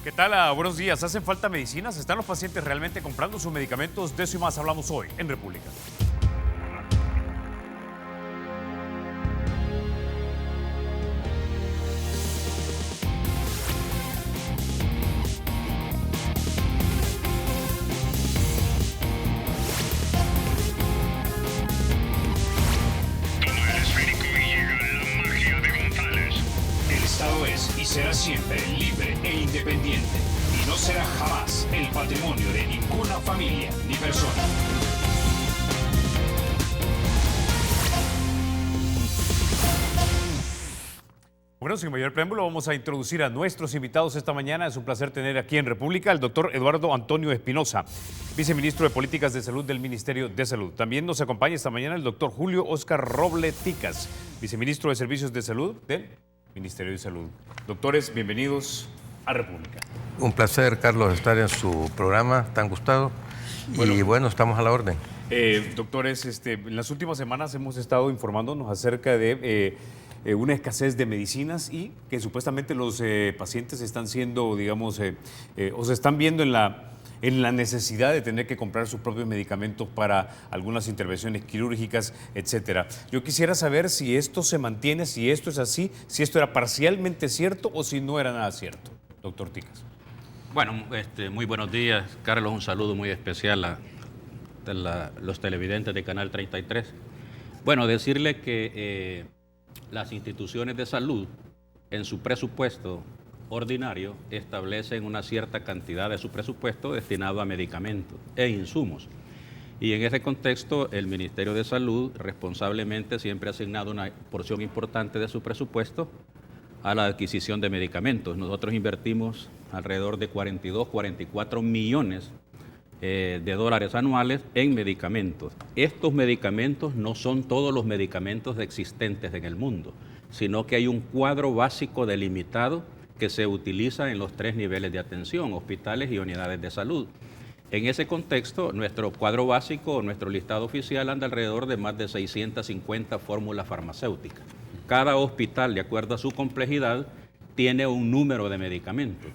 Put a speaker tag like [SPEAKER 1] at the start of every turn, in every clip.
[SPEAKER 1] ¿Qué tal? Buenos días. ¿Hacen falta medicinas? ¿Están los pacientes realmente comprando sus medicamentos? De eso y más hablamos hoy en República.
[SPEAKER 2] Será siempre libre e independiente y no será jamás el patrimonio de ninguna familia ni persona.
[SPEAKER 1] Bueno, sin mayor preámbulo, vamos a introducir a nuestros invitados esta mañana. Es un placer tener aquí en República al doctor Eduardo Antonio Espinosa, viceministro de Políticas de Salud del Ministerio de Salud. También nos acompaña esta mañana el doctor Julio Óscar Roble Ticas, viceministro de Servicios de Salud del Ministerio de Salud. Doctores, bienvenidos a República.
[SPEAKER 3] Un placer, Carlos, estar en su programa tan gustado. Y bueno, estamos a la orden.
[SPEAKER 1] Doctores, en las últimas semanas hemos estado informándonos acerca de una escasez de medicinas y que supuestamente los pacientes están siendo, digamos, o se están viendo en la necesidad de tener que comprar sus propios medicamentos para algunas intervenciones quirúrgicas, etcétera. Yo quisiera saber si esto se mantiene, si esto es así, si esto era parcialmente cierto o si no era nada cierto. Doctor Ticas.
[SPEAKER 4] Bueno, muy buenos días, Carlos. Un saludo muy especial a los televidentes de Canal 33. Bueno, decirle que las instituciones de salud en su presupuesto ordinario establecen una cierta cantidad de su presupuesto destinado a medicamentos e insumos. Y en ese contexto, el Ministerio de Salud responsablemente siempre ha asignado una porción importante de su presupuesto a la adquisición de medicamentos. Nosotros invertimos alrededor de 44 millones de dólares anuales en medicamentos. Estos medicamentos no son todos los medicamentos existentes en el mundo, sino que hay un cuadro básico delimitado que se utiliza en los 3 niveles de atención, hospitales y unidades de salud. En ese contexto, nuestro cuadro básico, nuestro listado oficial anda alrededor de más de 650 fórmulas farmacéuticas. Cada hospital, de acuerdo a su complejidad, tiene un número de medicamentos.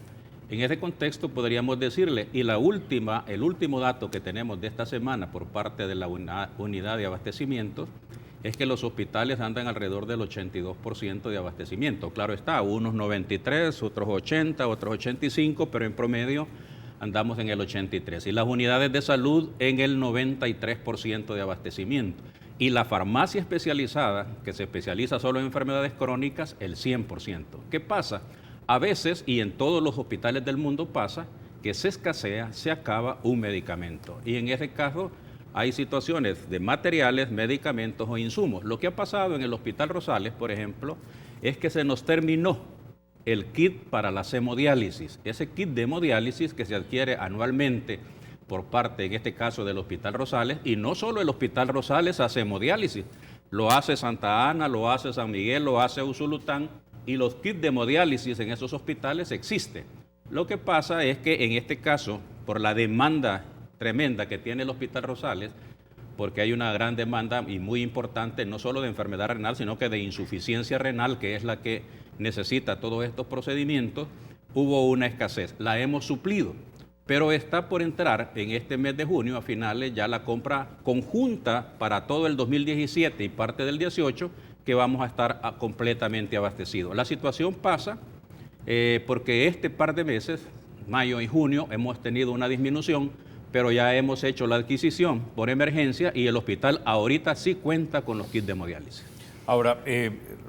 [SPEAKER 4] En ese contexto podríamos decirle, y el último dato que tenemos de esta semana por parte de la unidad de abastecimiento, es que los hospitales andan alrededor del 82% de abastecimiento. Claro está, unos 93, otros 80, otros 85, pero en promedio andamos en el 83%. Y las unidades de salud en el 93% de abastecimiento. Y la farmacia especializada, que se especializa solo en enfermedades crónicas, el 100%. ¿Qué pasa? A veces, y en todos los hospitales del mundo pasa, que se escasea, se acaba un medicamento. Y en ese caso hay situaciones de materiales, medicamentos o insumos. Lo que ha pasado en el Hospital Rosales, por ejemplo, es que se nos terminó el kit para la hemodiálisis. Ese kit de hemodiálisis que se adquiere anualmente por parte, en este caso, del Hospital Rosales, y no solo el Hospital Rosales hace hemodiálisis, lo hace Santa Ana, lo hace San Miguel, lo hace Usulután, y los kits de hemodiálisis en esos hospitales existen. Lo que pasa es que en este caso, por la demanda tremenda que tiene el Hospital Rosales, porque hay una gran demanda y muy importante, no solo de enfermedad renal, sino que de insuficiencia renal, que es la que necesita todos estos procedimientos, hubo una escasez. La hemos suplido, pero está por entrar en este mes de junio, a finales, ya la compra conjunta para todo el 2017 y parte del 18, que vamos a estar completamente abastecidos. La situación pasa porque este par de meses, mayo y junio, hemos tenido una disminución, pero ya hemos hecho la adquisición por emergencia y el hospital ahorita sí cuenta con los kits de hemodiálisis.
[SPEAKER 1] Ahora,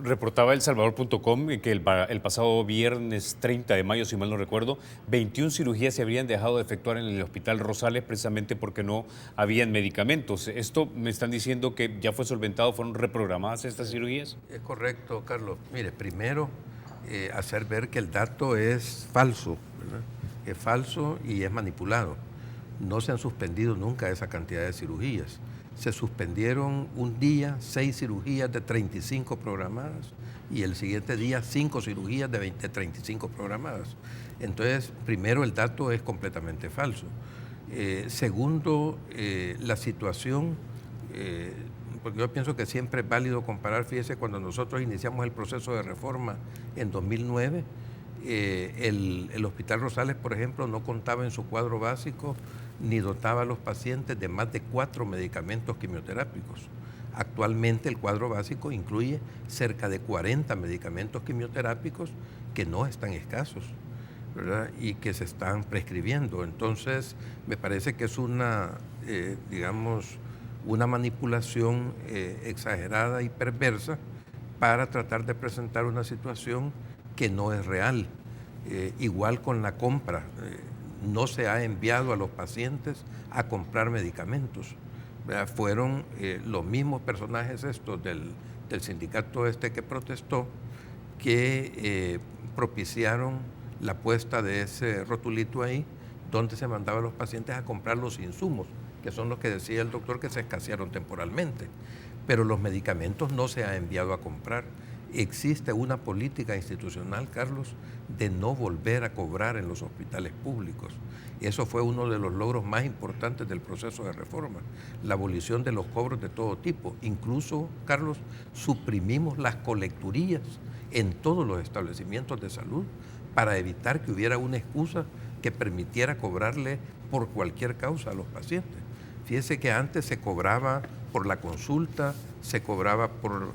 [SPEAKER 1] reportaba elsalvador.com que el pasado viernes 30 de mayo, si mal no recuerdo, 21 cirugías se habrían dejado de efectuar en el Hospital Rosales precisamente porque no habían medicamentos. ¿Esto me están diciendo que ya fue solventado, fueron reprogramadas estas cirugías?
[SPEAKER 3] Es correcto, Carlos. Mire, primero, hacer ver que el dato es falso, ¿verdad? Es falso y es manipulado. No se han suspendido nunca esa cantidad de cirugías. Se suspendieron un día 6 cirugías de 35 programadas y el siguiente día 5 cirugías de 35 programadas. Entonces, primero, el dato es completamente falso. Segundo, la situación, porque yo pienso que siempre es válido comparar, fíjese, cuando nosotros iniciamos el proceso de reforma en 2009, el Hospital Rosales, por ejemplo, no contaba en su cuadro básico ni dotaba a los pacientes de más de 4 medicamentos quimioterápicos. Actualmente el cuadro básico incluye cerca de 40 medicamentos quimioterápicos que no están escasos, ¿verdad? Y que se están prescribiendo. Entonces, me parece que es una manipulación exagerada y perversa para tratar de presentar una situación que no es real. Igual con la compra, no se ha enviado a los pacientes a comprar medicamentos. Fueron los mismos personajes estos del sindicato que protestó que propiciaron la puesta de ese rotulito ahí donde se mandaba a los pacientes a comprar los insumos, que son los que decía el doctor que se escasearon temporalmente. Pero los medicamentos no se ha enviado a comprar. Existe una política institucional, Carlos, de no volver a cobrar en los hospitales públicos. Eso fue uno de los logros más importantes del proceso de reforma, la abolición de los cobros de todo tipo. Incluso, Carlos, suprimimos las colecturías en todos los establecimientos de salud para evitar que hubiera una excusa que permitiera cobrarle por cualquier causa a los pacientes. Fíjese que antes se cobraba por la consulta, se cobraba por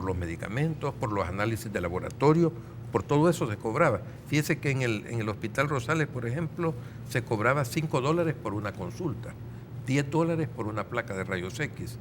[SPEAKER 3] los medicamentos, por los análisis de laboratorio, por todo eso se cobraba. Fíjese que en el Hospital Rosales, por ejemplo, se cobraba $5 por una consulta, $10 por una placa de rayos X,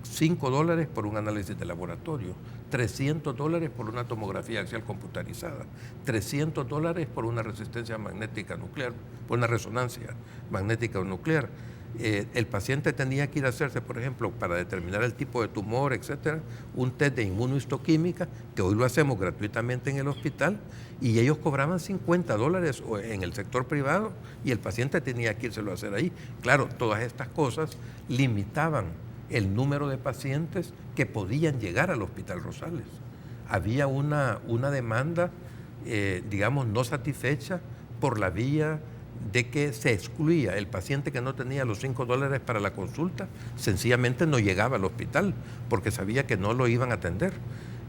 [SPEAKER 3] $5 por un análisis de laboratorio, $300 por una tomografía axial computarizada, $300 por una resistencia magnética nuclear, por una resonancia magnética nuclear. El paciente tenía que ir a hacerse, por ejemplo, para determinar el tipo de tumor, etcétera, un test de inmunohistoquímica, que hoy lo hacemos gratuitamente en el hospital, y ellos cobraban $50 en el sector privado y el paciente tenía que írselo a hacer ahí. Claro, todas estas cosas limitaban el número de pacientes que podían llegar al Hospital Rosales. Había una demanda, no satisfecha por la vía de que se excluía el paciente que no tenía los $5 para la consulta, sencillamente no llegaba al hospital porque sabía que no lo iban a atender.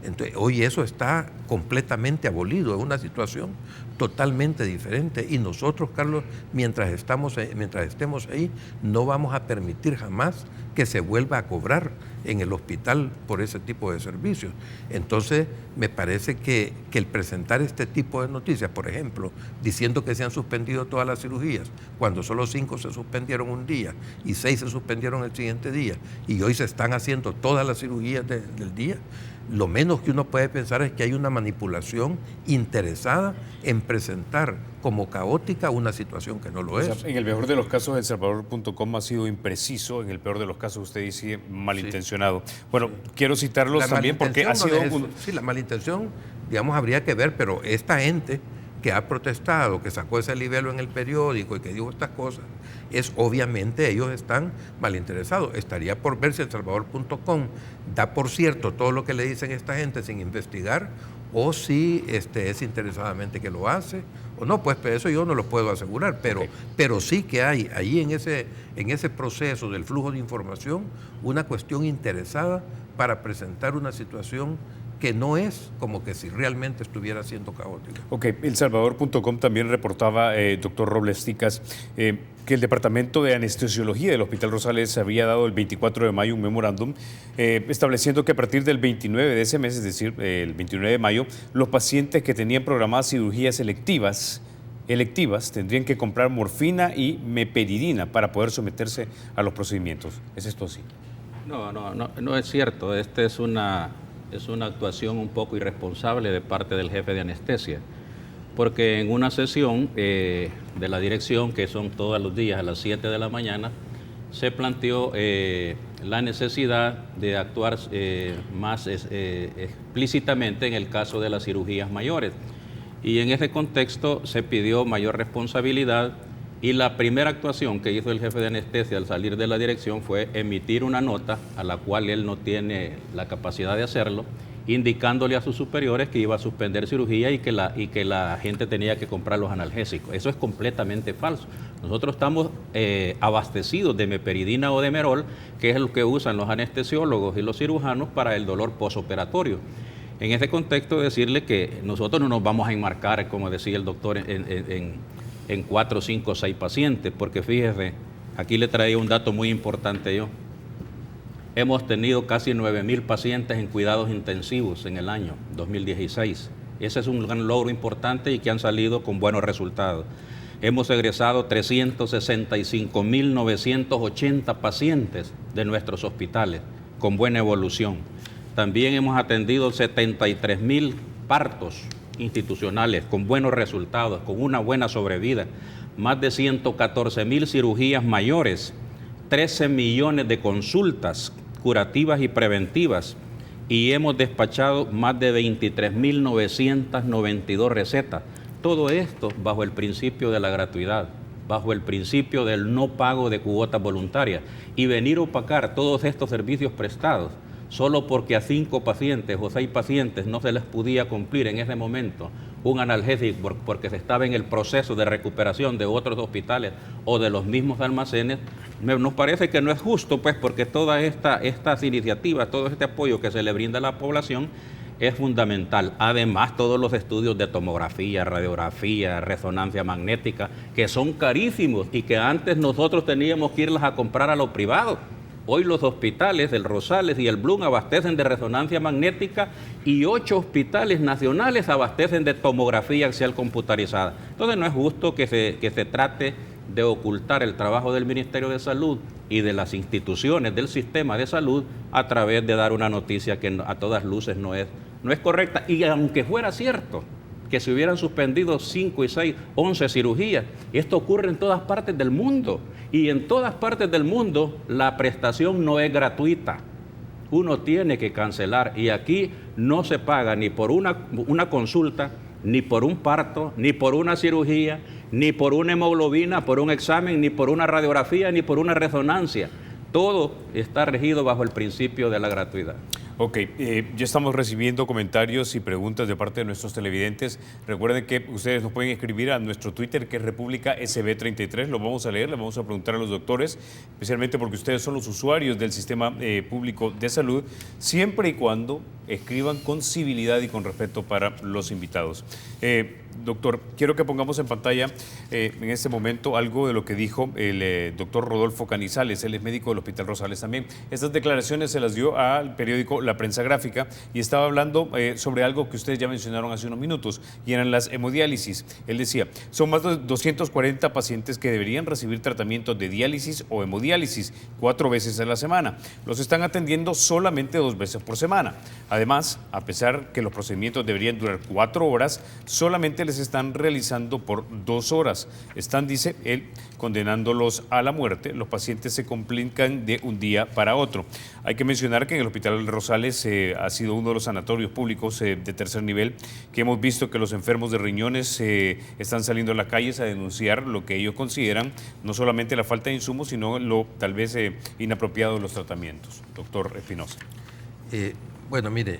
[SPEAKER 3] Entonces, hoy eso está completamente abolido, es una situación totalmente diferente y nosotros, Carlos, mientras estemos ahí, no vamos a permitir jamás que se vuelva a cobrar en el hospital por ese tipo de servicios. Entonces, me parece que el presentar este tipo de noticias, por ejemplo, diciendo que se han suspendido todas las cirugías, cuando solo 5 se suspendieron un día y 6 se suspendieron el siguiente día, y hoy se están haciendo todas las cirugías del día, lo menos que uno puede pensar es que hay una manipulación interesada en presentar como caótica una situación que no lo es.
[SPEAKER 1] O sea, en el mejor de los casos, elsalvador.com ha sido impreciso, en el peor de los casos usted dice malintencionado. Sí. Bueno, sí. Quiero citarlos también porque ha sido...
[SPEAKER 3] Sí, la malintención, habría que ver, pero esta gente que ha protestado, que sacó ese libelo en el periódico y que dijo estas cosas, obviamente ellos están malinteresados. Estaría por ver si elsalvador.com da por cierto todo lo que le dicen a esta gente sin investigar, o si es interesadamente que lo hace, o no, pues eso yo no lo puedo asegurar, pero sí que hay ahí en ese proceso del flujo de información una cuestión interesada para presentar una situación que no es como que si realmente estuviera siendo caótica.
[SPEAKER 1] Ok, elsalvador.com también reportaba, doctor Robles Ticas, que el Departamento de Anestesiología del Hospital Rosales había dado el 24 de mayo un memorándum estableciendo que a partir del 29 de ese mes, es decir, el 29 de mayo, los pacientes que tenían programadas cirugías electivas tendrían que comprar morfina y meperidina para poder someterse a los procedimientos. ¿Es esto así?
[SPEAKER 4] No es cierto. Esta es una actuación un poco irresponsable de parte del jefe de anestesia, porque en una sesión de la dirección, que son todos los días a las 7 de la mañana, se planteó la necesidad de actuar más explícitamente en el caso de las cirugías mayores. Y en ese contexto se pidió mayor responsabilidad, y la primera actuación que hizo el jefe de anestesia al salir de la dirección fue emitir una nota, a la cual él no tiene la capacidad de hacerlo, indicándole a sus superiores que iba a suspender cirugía y que la gente tenía que comprar los analgésicos. Eso es completamente falso. Nosotros estamos abastecidos de meperidina o de Merol, que es lo que usan los anestesiólogos y los cirujanos para el dolor posoperatorio. En este contexto, decirle que nosotros no nos vamos a enmarcar, como decía el doctor, en 4, 5, 6 pacientes, porque fíjese, aquí le traía un dato muy importante yo. Hemos tenido casi 9,000 pacientes en cuidados intensivos en el año 2016. Ese es un gran logro importante y que han salido con buenos resultados. Hemos egresado 365.980 pacientes de nuestros hospitales con buena evolución. También hemos atendido 73,000 partos institucionales con buenos resultados, con una buena sobrevida. Más de 114,000 cirugías mayores, 13 millones de consultas curativas y preventivas, y hemos despachado más de 23.992 recetas. Todo esto bajo el principio de la gratuidad, bajo el principio del no pago de cuotas voluntarias, y venir a opacar todos estos servicios prestados solo porque a 5 pacientes o 6 pacientes no se les podía cumplir en ese momento un analgésico porque se estaba en el proceso de recuperación de otros hospitales o de los mismos almacenes. Nos parece que no es justo, pues, porque todas estas iniciativas, todo este apoyo que se le brinda a la población es fundamental. Además, todos los estudios de tomografía, radiografía, resonancia magnética, que son carísimos y que antes nosotros teníamos que irlas a comprar a lo privado. Hoy los hospitales, el Rosales y el Blum, abastecen de resonancia magnética y 8 hospitales nacionales abastecen de tomografía axial computarizada. Entonces no es justo que se trate de ocultar el trabajo del Ministerio de Salud y de las instituciones del sistema de salud a través de dar una noticia que a todas luces no es correcta. Y aunque fuera cierto que se hubieran suspendido 5 y 6, 11 cirugías, esto ocurre en todas partes del mundo. Y en todas partes del mundo la prestación no es gratuita. Uno tiene que cancelar, y aquí no se paga ni por una consulta, ni por un parto, ni por una cirugía, ni por una hemoglobina, por un examen, ni por una radiografía, ni por una resonancia. Todo está regido bajo el principio de la gratuidad.
[SPEAKER 1] Ok, ya estamos recibiendo comentarios y preguntas de parte de nuestros televidentes. Recuerden que ustedes nos pueden escribir a nuestro Twitter, que es República SB33. Lo vamos a leer, le vamos a preguntar a los doctores, especialmente porque ustedes son los usuarios del sistema público de salud, siempre y cuando escriban con civilidad y con respeto para los invitados. Doctor, quiero que pongamos en pantalla en este momento algo de lo que dijo el doctor Rodolfo Canizales. Él es médico del Hospital Rosales también. Estas declaraciones se las dio al periódico La Prensa Gráfica y estaba hablando sobre algo que ustedes ya mencionaron hace unos minutos, y eran las hemodiálisis. Él decía, son más de 240 pacientes que deberían recibir tratamientos de diálisis o hemodiálisis 4 veces a la semana. Los están atendiendo solamente 2 veces por semana. Además, a pesar que los procedimientos deberían durar 4 horas, solamente les están realizando por 2 horas. Están, dice él, condenándolos a la muerte. Los pacientes se complican de un día para otro. Hay que mencionar que en el Hospital Rosales ha sido uno de los sanatorios públicos de tercer nivel que hemos visto que los enfermos de riñones están saliendo a las calles a denunciar lo que ellos consideran no solamente la falta de insumos, sino lo tal vez inapropiado de los tratamientos. Doctor Espinosa.
[SPEAKER 3] Bueno, mire,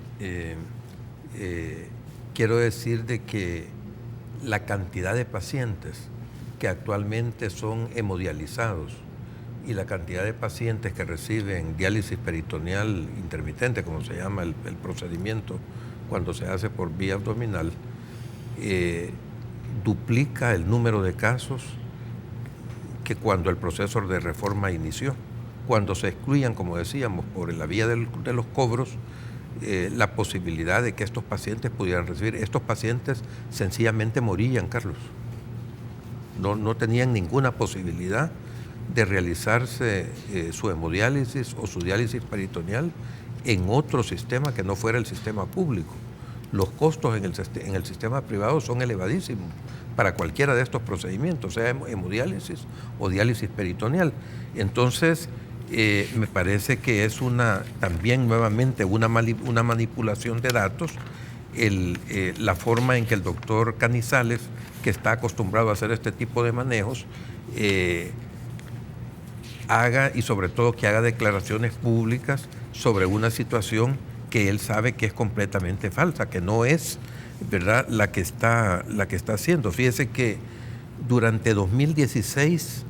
[SPEAKER 3] quiero decir de que la cantidad de pacientes que actualmente son hemodializados y la cantidad de pacientes que reciben diálisis peritoneal intermitente, como se llama el procedimiento cuando se hace por vía abdominal, duplica el número de casos que cuando el proceso de reforma inició. Cuando se excluían, como decíamos, por la vía de los cobros, la posibilidad de que estos pacientes pudieran recibir. Estos pacientes sencillamente morían, Carlos. No tenían ninguna posibilidad de realizarse su hemodiálisis o su diálisis peritoneal en otro sistema que no fuera el sistema público. Los costos en el sistema privado son elevadísimos para cualquiera de estos procedimientos, sea hemodiálisis o diálisis peritoneal. Entonces, me parece que es también nuevamente una manipulación de datos la forma en que el doctor Canizales, que está acostumbrado a hacer este tipo de manejos, haga, y sobre todo que haga declaraciones públicas sobre una situación que él sabe que es completamente falsa, que no es, ¿verdad?, la que está haciendo. Fíjese que durante 2016,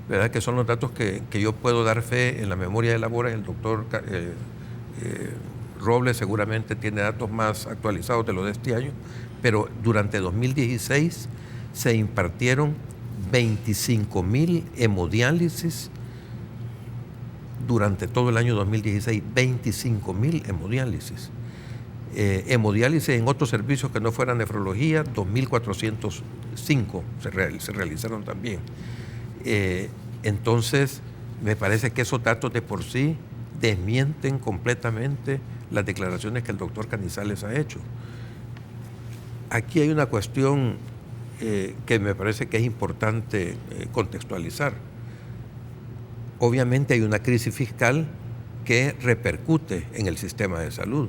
[SPEAKER 3] ¿verdad?, que son los datos que yo puedo dar fe en la memoria de labores del doctor Robles seguramente tiene datos más actualizados de lo de este año, pero durante 2016 se impartieron 25,000 hemodiálisis durante todo el año 2016, 25,000 hemodiálisis. Hemodiálisis en otros servicios que no fueran nefrología, 2.405 se realizaron también. Entonces, me parece que esos datos de por sí desmienten completamente las declaraciones que el doctor Canizales ha hecho. Aquí hay una cuestión que me parece que es importante contextualizar. Obviamente hay una crisis fiscal que repercute en el sistema de salud,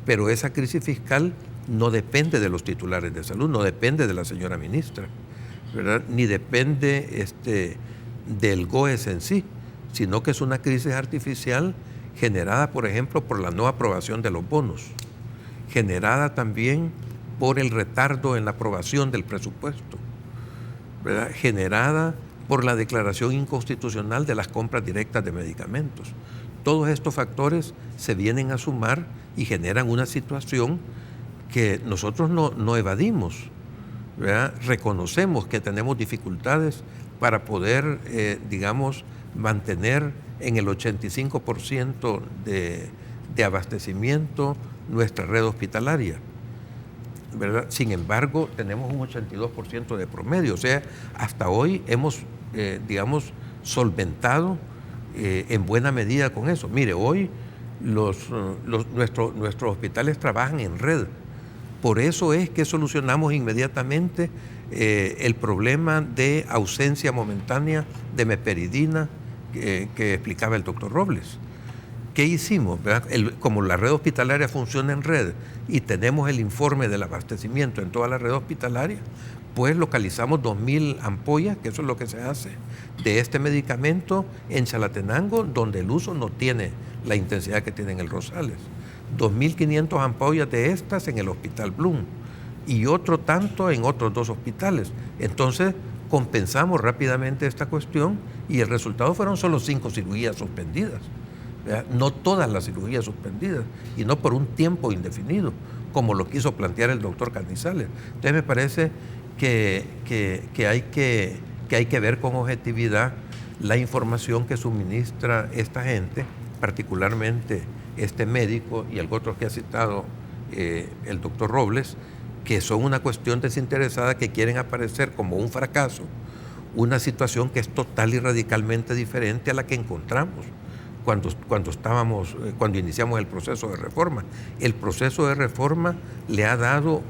[SPEAKER 3] pero esa crisis fiscal no depende de los titulares de salud, no depende de la señora ministra, ¿verdad? Ni depende del GOES en sí, sino que es una crisis artificial generada, por ejemplo, por la no aprobación de los bonos, generada también por el retardo en la aprobación del presupuesto, ¿verdad? Generada por la declaración inconstitucional de las compras directas de medicamentos. Todos estos factores se vienen a sumar y generan una situación que nosotros no evadimos, ¿verdad? Reconocemos que tenemos dificultades para poder, mantener en el 85% de abastecimiento nuestra red hospitalaria, ¿verdad? Sin embargo, tenemos un 82% de promedio, o sea, hasta hoy hemos, solventado en buena medida con eso. Mire, hoy nuestros hospitales trabajan en red. Por eso es que solucionamos inmediatamente el problema de ausencia momentánea de meperidina que explicaba el doctor Robles. ¿Qué hicimos? Como la red hospitalaria funciona en red y tenemos el informe del abastecimiento en toda la red hospitalaria, pues localizamos 2,000 ampollas, que eso es lo que se hace, de este medicamento en Chalatenango, donde el uso no tiene la intensidad que tiene en el Rosales. 2,500 ampollas de estas en el Hospital Blum y otro tanto en otros 2 hospitales. Entonces, compensamos rápidamente esta cuestión y el resultado fueron solo 5 cirugías suspendidas. No todas las cirugías suspendidas y no por un tiempo indefinido, como lo quiso plantear el doctor Canizales. Entonces me parece que hay que ver con objetividad la información que suministra esta gente, particularmente este médico y el otro que ha citado el doctor Robles, que son una cuestión desinteresada, que quieren aparecer como un fracaso, una situación que es total y radicalmente diferente a la que encontramos cuando iniciamos el proceso de reforma. El proceso de reforma le ha dado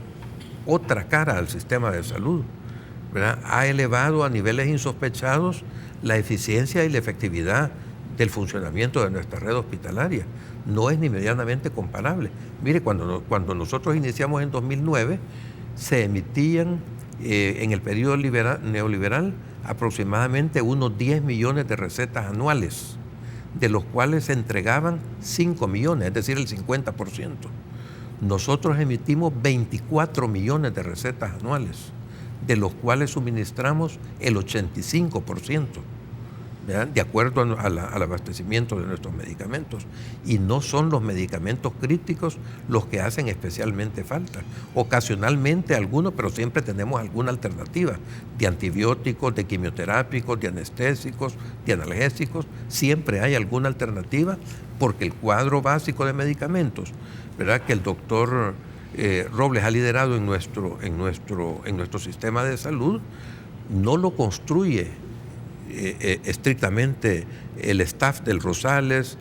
[SPEAKER 3] otra cara al sistema de salud, ¿verdad? Ha elevado a niveles insospechados la eficiencia y la efectividad del funcionamiento de nuestra red hospitalaria. No es ni medianamente comparable. Mire, cuando nosotros iniciamos en 2009, se emitían en el periodo neoliberal aproximadamente unos 10 millones de recetas anuales, de los cuales se entregaban 5 millones, es decir, el 50%. Nosotros emitimos 24 millones de recetas anuales, de los cuales suministramos el 85%, ¿verdad? De acuerdo al abastecimiento de nuestros medicamentos. Y no son los medicamentos críticos los que hacen especialmente falta. Ocasionalmente algunos, pero siempre tenemos alguna alternativa, de antibióticos, de quimioterápicos, de anestésicos, de analgésicos. Siempre hay alguna alternativa, porque el cuadro básico de medicamentos, ¿verdad?, que el doctor Robles ha liderado en nuestro sistema de salud, no lo construye estrictamente el staff del Rosales,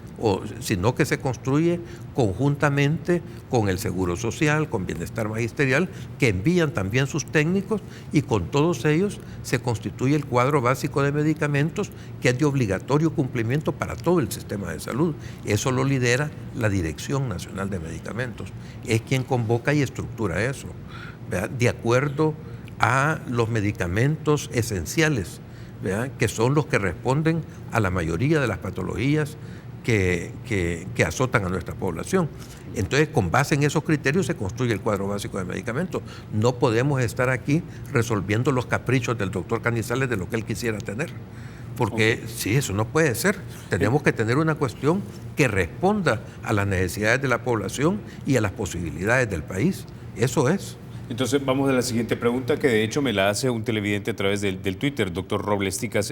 [SPEAKER 3] sino que se construye conjuntamente con el Seguro Social, con Bienestar Magisterial, que envían también sus técnicos, y con todos ellos se constituye el cuadro básico de medicamentos, que es de obligatorio cumplimiento para todo el sistema de salud. Eso lo lidera la Dirección Nacional de Medicamentos. Es quien convoca y estructura eso, ¿verdad?, de acuerdo a los medicamentos esenciales, ¿verdad?, que son los que responden a la mayoría de las patologías que azotan a nuestra población. Entonces, con base en esos criterios se construye el cuadro básico de medicamentos. No podemos estar aquí resolviendo los caprichos del doctor Canizales de lo que él quisiera tener, Porque sí, eso no puede ser. Tenemos que tener una cuestión que responda a las necesidades de la población y a las posibilidades del país. Eso es.
[SPEAKER 1] Entonces vamos a la siguiente pregunta, que de hecho me la hace un televidente a través del Twitter, doctor Robles Ticas.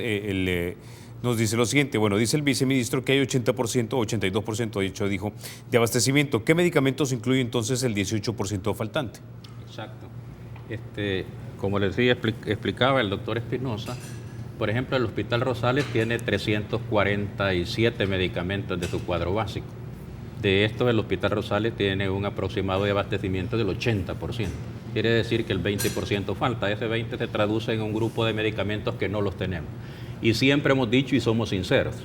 [SPEAKER 1] Nos dice lo siguiente: bueno, dice el viceministro que hay 80%, 82% de hecho dijo, de abastecimiento. ¿Qué medicamentos incluye entonces el 18% faltante?
[SPEAKER 4] Exacto. Como les decía, explicaba el doctor Espinosa, por ejemplo, el Hospital Rosales tiene 347 medicamentos de su cuadro básico. De esto, el Hospital Rosales tiene un aproximado de abastecimiento del 80%. Quiere decir que el 20% falta. Ese 20% se traduce en un grupo de medicamentos que no los tenemos. Y siempre hemos dicho y somos sinceros,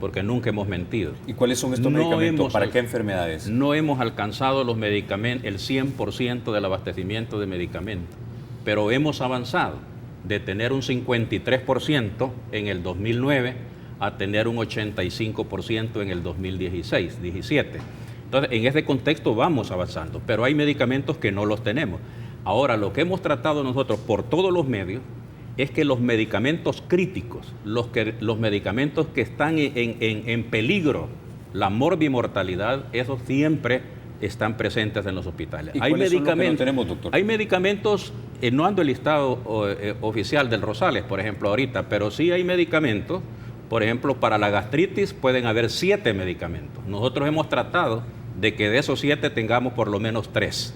[SPEAKER 4] porque nunca hemos mentido.
[SPEAKER 1] ¿Y cuáles son estos medicamentos? ¿Para qué enfermedades?
[SPEAKER 4] No hemos alcanzado los medicamentos, el 100% del abastecimiento de medicamentos, pero hemos avanzado de tener un 53% en el 2009 a tener un 85% en el 2016-17. Entonces, en ese contexto vamos avanzando, pero hay medicamentos que no los tenemos. Ahora, lo que hemos tratado nosotros por todos los medios es que los medicamentos críticos, los medicamentos que están en peligro, la morbimortalidad, esos siempre están presentes en los hospitales.
[SPEAKER 1] ¿Y cuáles son los que no tenemos, doctor?
[SPEAKER 4] Hay medicamentos, no ando el listado oficial del Rosales, por ejemplo, ahorita, pero sí hay medicamentos. Por ejemplo, para la gastritis pueden haber 7 medicamentos. Nosotros hemos tratado de que de esos 7 tengamos por lo menos 3.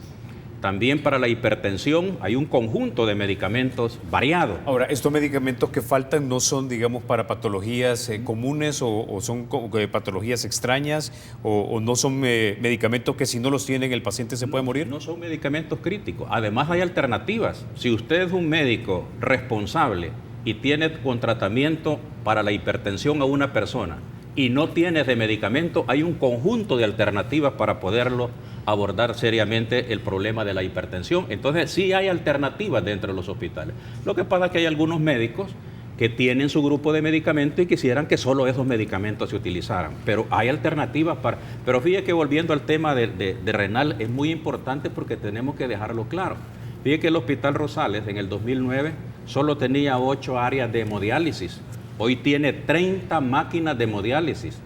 [SPEAKER 4] También para la hipertensión hay un conjunto de medicamentos variados.
[SPEAKER 1] Ahora, ¿estos medicamentos que faltan no son, digamos, para patologías comunes o son patologías extrañas o no son medicamentos que si no los tienen el paciente se puede morir?
[SPEAKER 4] No son medicamentos críticos. Además hay alternativas. Si usted es un médico responsable y tiene con tratamiento para la hipertensión a una persona y no tiene ese medicamento, hay un conjunto de alternativas para poderlo abordar seriamente el problema de la hipertensión. Entonces sí hay alternativas dentro de los hospitales. Lo que pasa es que hay algunos médicos que tienen su grupo de medicamentos y quisieran que solo esos medicamentos se utilizaran, pero hay alternativas para... Pero fíjate que volviendo al tema de renal es muy importante porque tenemos que dejarlo claro. Fíjate que el Hospital Rosales en el 2009 solo tenía 8 áreas de hemodiálisis. Hoy tiene 30 máquinas de hemodiálisis.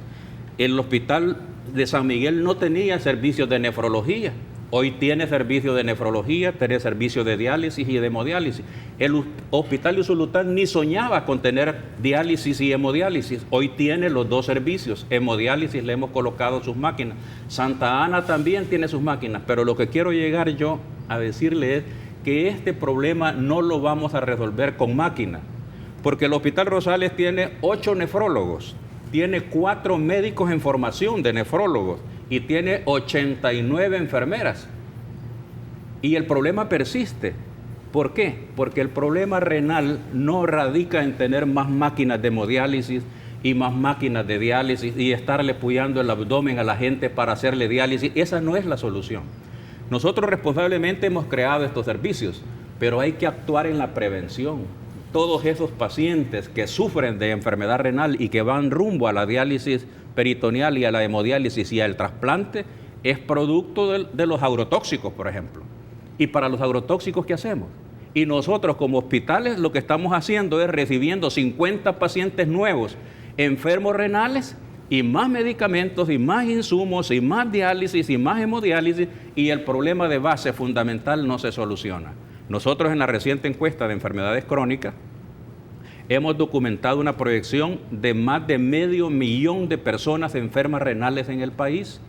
[SPEAKER 4] El Hospital de San Miguel no tenía servicios de nefrología. Hoy tiene servicio de nefrología, tiene servicio de diálisis y de hemodiálisis. El Hospital de Usulután ni soñaba con tener diálisis y hemodiálisis. Hoy tiene los 2 servicios. Hemodiálisis le hemos colocado sus máquinas. Santa Ana también tiene sus máquinas. Pero lo que quiero llegar yo a decirle es que este problema no lo vamos a resolver con máquinas. Porque el Hospital Rosales tiene 8 nefrólogos, tiene 4 médicos en formación de nefrólogos y tiene 89 enfermeras. Y el problema persiste. ¿Por qué? Porque el problema renal no radica en tener más máquinas de hemodiálisis y más máquinas de diálisis y estarle puyando el abdomen a la gente para hacerle diálisis. Esa no es la solución. Nosotros responsablemente hemos creado estos servicios, pero hay que actuar en la prevención. Todos esos pacientes que sufren de enfermedad renal y que van rumbo a la diálisis peritoneal y a la hemodiálisis y al trasplante es producto de los agrotóxicos, por ejemplo. Y para los agrotóxicos, ¿qué hacemos? Y nosotros como hospitales lo que estamos haciendo es recibiendo 50 pacientes nuevos, enfermos renales, y más medicamentos, y más insumos, y más diálisis, y más hemodiálisis, y el problema de base fundamental no se soluciona. Nosotros en la reciente encuesta de enfermedades crónicas hemos documentado una proyección de más de 500,000 de personas enfermas renales en el país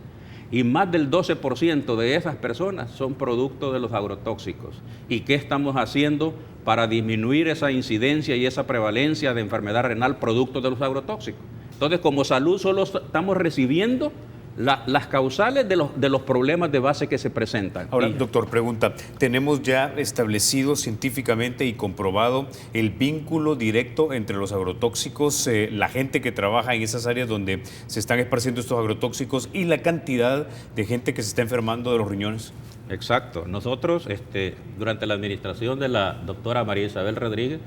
[SPEAKER 4] y más del 12% de esas personas son producto de los agrotóxicos. ¿Y qué estamos haciendo para disminuir esa incidencia y esa prevalencia de enfermedad renal producto de los agrotóxicos? Entonces, como salud solo estamos recibiendo las causales de los problemas de base que se presentan.
[SPEAKER 1] Ahora, doctor, pregunta, ¿tenemos ya establecido científicamente y comprobado el vínculo directo entre los agrotóxicos, la gente que trabaja en esas áreas donde se están esparciendo estos agrotóxicos y la cantidad de gente que se está enfermando de los riñones?
[SPEAKER 4] Exacto. Nosotros, durante la administración de la doctora María Isabel Rodríguez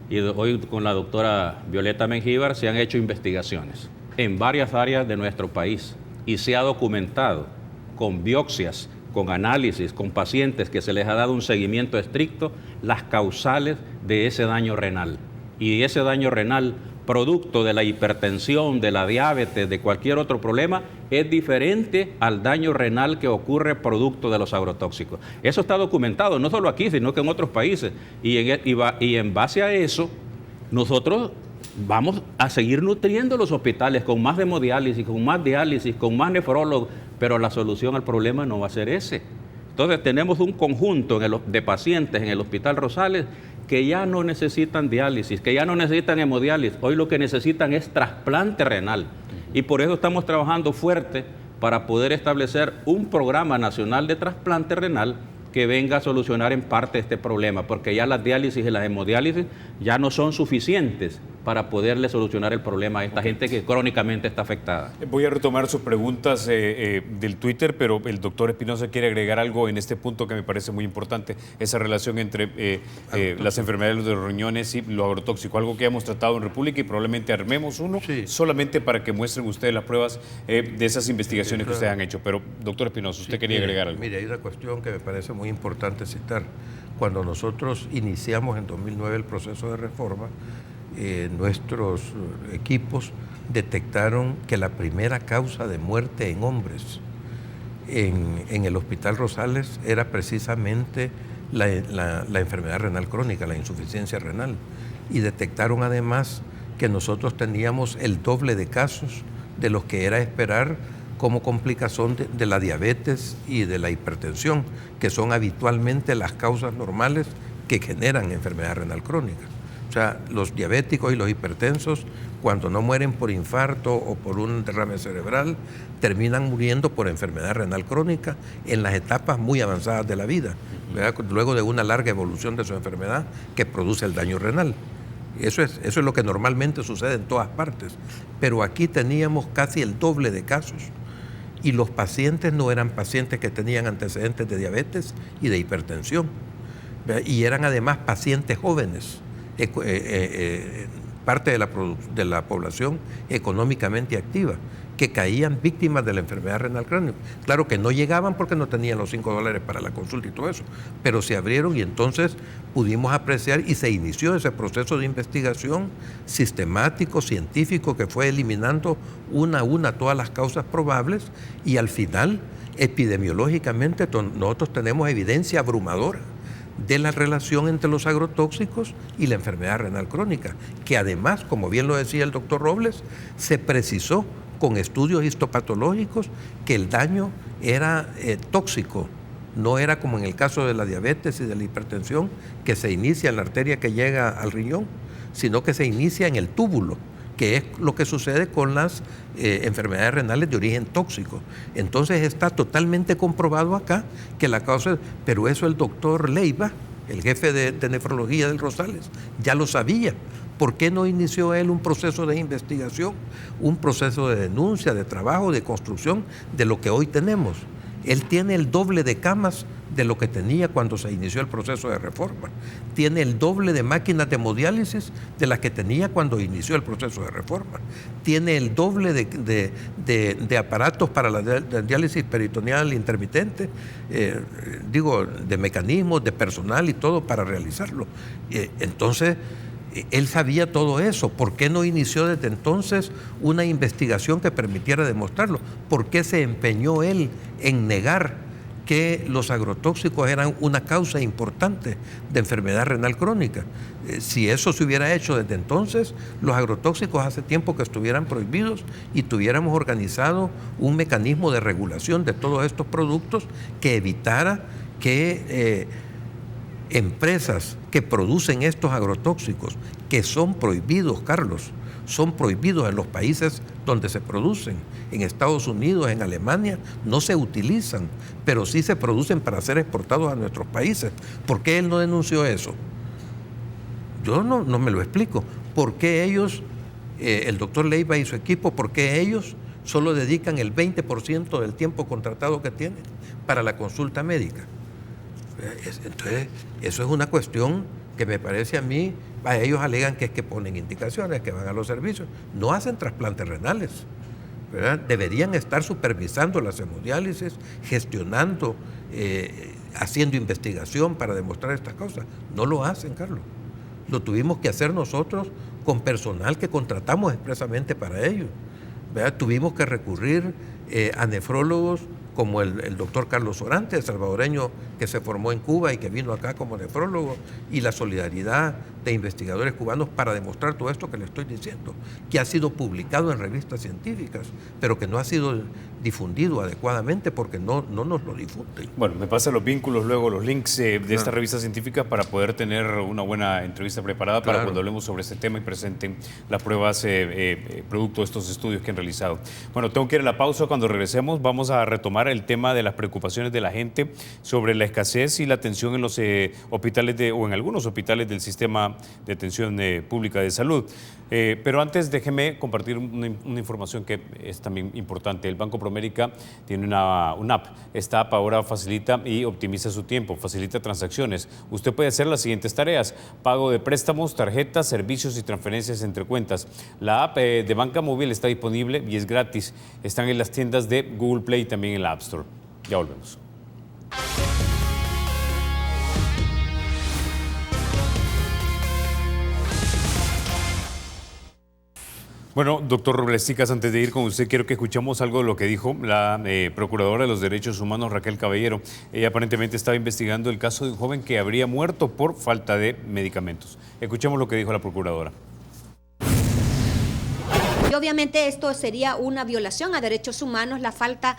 [SPEAKER 4] y hoy con la doctora Violeta Mengíbar se han hecho investigaciones en varias áreas de nuestro país. Y se ha documentado con biopsias, con análisis, con pacientes que se les ha dado un seguimiento estricto, las causales de ese daño renal. Y ese daño renal producto de la hipertensión, de la diabetes, de cualquier otro problema, es diferente al daño renal que ocurre producto de los agrotóxicos. Eso está documentado, no solo aquí, sino que en otros países. Y en base a eso, nosotros vamos a seguir nutriendo los hospitales con más hemodiálisis, con más nefrólogos, pero la solución al problema no va a ser ese. Entonces tenemos un conjunto de pacientes en el Hospital Rosales que ya no necesitan diálisis, que ya no necesitan hemodiálisis, hoy lo que necesitan es trasplante renal. Y por eso estamos trabajando fuerte para poder establecer un programa nacional de trasplante renal que venga a solucionar en parte este problema, porque ya las diálisis y las hemodiálisis ya no son suficientes para poderle solucionar el problema a esta gente que crónicamente está afectada.
[SPEAKER 1] Voy a retomar sus preguntas del Twitter, pero el doctor Espinosa quiere agregar algo en este punto que me parece muy importante, esa relación entre las enfermedades de los riñones y lo agrotóxico, algo que hemos tratado en República y probablemente armemos uno solamente para que muestren ustedes las pruebas de esas investigaciones que ustedes han hecho. Pero, doctor Espinosa, usted quería agregar algo.
[SPEAKER 3] Mire, hay una cuestión que me parece muy importante citar. Cuando nosotros iniciamos en 2009 el proceso de reforma, nuestros equipos detectaron que la primera causa de muerte en hombres en el Hospital Rosales era precisamente la enfermedad renal crónica, la insuficiencia renal. Y detectaron además que nosotros teníamos el doble de casos de los que era esperar como complicación de la diabetes y de la hipertensión, que son habitualmente las causas normales que generan enfermedad renal crónica. O sea, los diabéticos y los hipertensos, cuando no mueren por infarto o por un derrame cerebral, terminan muriendo por enfermedad renal crónica en las etapas muy avanzadas de la vida, ¿verdad? Luego de una larga evolución de su enfermedad que produce el daño renal. Eso es lo que normalmente sucede en todas partes. Pero aquí teníamos casi el doble de casos. Y los pacientes no eran pacientes que tenían antecedentes de diabetes y de hipertensión, ¿verdad? Y eran además pacientes jóvenes. Parte de la población económicamente activa, que caían víctimas de la enfermedad renal crónica. Claro que no llegaban porque no tenían los $5 para la consulta y todo eso, pero se abrieron y entonces pudimos apreciar y se inició ese proceso de investigación sistemático, científico, que fue eliminando una a una todas las causas probables y al final, epidemiológicamente, nosotros tenemos evidencia abrumadora de la relación entre los agrotóxicos y la enfermedad renal crónica, que además, como bien lo decía el doctor Robles, se precisó con estudios histopatológicos que el daño era tóxico, no era como en el caso de la diabetes y de la hipertensión, que se inicia en la arteria que llega al riñón, sino que se inicia en el túbulo, que es lo que sucede con las enfermedades renales de origen tóxico. Entonces está totalmente comprobado acá que la causa, pero eso el doctor Leiva, el jefe de nefrología del Rosales, ya lo sabía. ¿Por qué no inició él un proceso de investigación, un proceso de denuncia, de trabajo, de construcción de lo que hoy tenemos? Él tiene el doble de camas de lo que tenía cuando se inició el proceso de reforma. Tiene el doble de máquinas de hemodiálisis de las que tenía cuando inició el proceso de reforma. Tiene el doble de aparatos para la diálisis peritoneal intermitente, de mecanismos, de personal y todo para realizarlo. Entonces, él sabía todo eso. ¿Por qué no inició desde entonces una investigación que permitiera demostrarlo? ¿Por qué se empeñó él en negar que los agrotóxicos eran una causa importante de enfermedad renal crónica? Si eso se hubiera hecho desde entonces, los agrotóxicos hace tiempo que estuvieran prohibidos y tuviéramos organizado un mecanismo de regulación de todos estos productos que evitara que empresas que producen estos agrotóxicos, que son prohibidos, Carlos, son prohibidos en los países donde se producen. En Estados Unidos, en Alemania, no se utilizan, pero sí se producen para ser exportados a nuestros países. ¿Por qué él no denunció eso? Yo no me lo explico. ¿Por qué ellos, el doctor Leiva y su equipo, por qué ellos solo dedican el 20% del tiempo contratado que tienen para la consulta médica? Entonces, eso es una cuestión que me parece a mí, ellos alegan que es que ponen indicaciones, que van a los servicios, no hacen trasplantes renales, ¿verdad? Deberían estar supervisando las hemodiálisis, gestionando, haciendo investigación para demostrar estas cosas. No lo hacen, Carlos. Lo tuvimos que hacer nosotros con personal que contratamos expresamente para ello. ¿Verdad? Tuvimos que recurrir a nefrólogos como el doctor Carlos Orante, salvadoreño que se formó en Cuba y que vino acá como nefrólogo, y la solidaridad de investigadores cubanos para demostrar todo esto que le estoy diciendo, que ha sido publicado en revistas científicas, pero que no ha sido difundido adecuadamente porque no nos lo difunden.
[SPEAKER 1] Bueno, me pasa los vínculos, luego los links de estas revistas científicas para poder tener una buena entrevista preparada para cuando hablemos sobre este tema y presenten las pruebas producto de estos estudios que han realizado. Bueno, tengo que ir a la pausa. Cuando regresemos vamos a retomar el tema de las preocupaciones de la gente sobre la escasez y la atención en los hospitales o en algunos hospitales del sistema de atención pública de salud. Pero antes déjeme compartir una información que es también importante. El Banco Promérica tiene una app. Esta app ahora facilita y optimiza su tiempo, facilita transacciones. Usted puede hacer las siguientes tareas: pago de préstamos, tarjetas, servicios y transferencias entre cuentas. La app de Banca Móvil está disponible y es gratis. Están en las tiendas de Google Play y también en la App Store. Ya volvemos. Bueno, doctor Roblesticas, antes de ir con usted, quiero que escuchemos algo de lo que dijo la Procuradora de los Derechos Humanos, Raquel Caballero. Ella aparentemente estaba investigando el caso de un joven que habría muerto por falta de medicamentos. Escuchemos lo que dijo la Procuradora.
[SPEAKER 5] Y obviamente esto sería una violación a derechos humanos, la falta,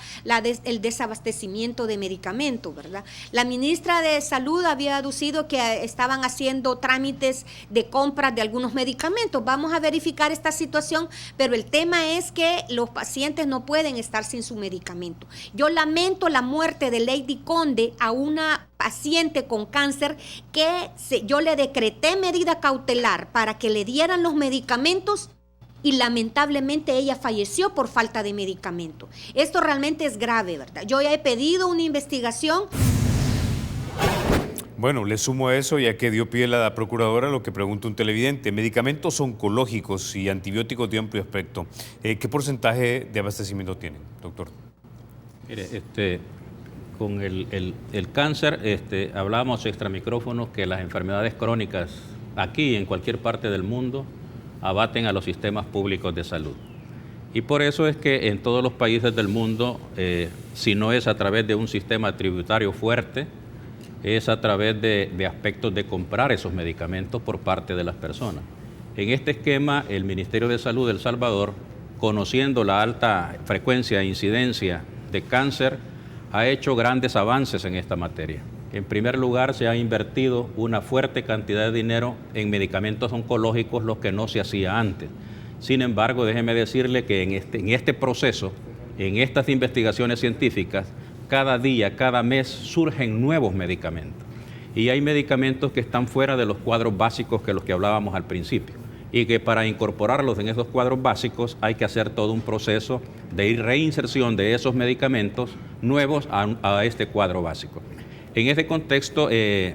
[SPEAKER 5] el desabastecimiento de medicamentos, ¿verdad? La ministra de Salud había aducido que estaban haciendo trámites de compras de algunos medicamentos. Vamos a verificar esta situación, pero el tema es que los pacientes no pueden estar sin su medicamento. Yo lamento la muerte de Lady Conde, a una paciente con cáncer que yo le decreté medida cautelar para que le dieran los medicamentos, y lamentablemente ella falleció por falta de medicamento. Esto realmente es grave, ¿verdad? Yo ya he pedido una investigación.
[SPEAKER 1] Bueno, le sumo a eso, ya que dio pie a la Procuradora, lo que pregunta un televidente: medicamentos oncológicos y antibióticos de amplio espectro, ¿qué porcentaje de abastecimiento tienen, doctor?
[SPEAKER 4] Mire, con el cáncer, hablamos extra micrófonos que las enfermedades crónicas aquí en cualquier parte del mundo abaten a los sistemas públicos de salud. Y por eso es que en todos los países del mundo, si no es a través de un sistema tributario fuerte, es a través de aspectos de comprar esos medicamentos por parte de las personas. En este esquema, el Ministerio de Salud de El Salvador, conociendo la alta frecuencia e incidencia de cáncer, ha hecho grandes avances en esta materia. En primer lugar, se ha invertido una fuerte cantidad de dinero en medicamentos oncológicos, lo que no se hacía antes. Sin embargo, déjeme decirle que en este proceso, en estas investigaciones científicas, cada día, cada mes surgen nuevos medicamentos. Y hay medicamentos que están fuera de los cuadros básicos que los que hablábamos al principio. Y que para incorporarlos en esos cuadros básicos hay que hacer todo un proceso de reinserción de esos medicamentos nuevos a este cuadro básico. En este contexto,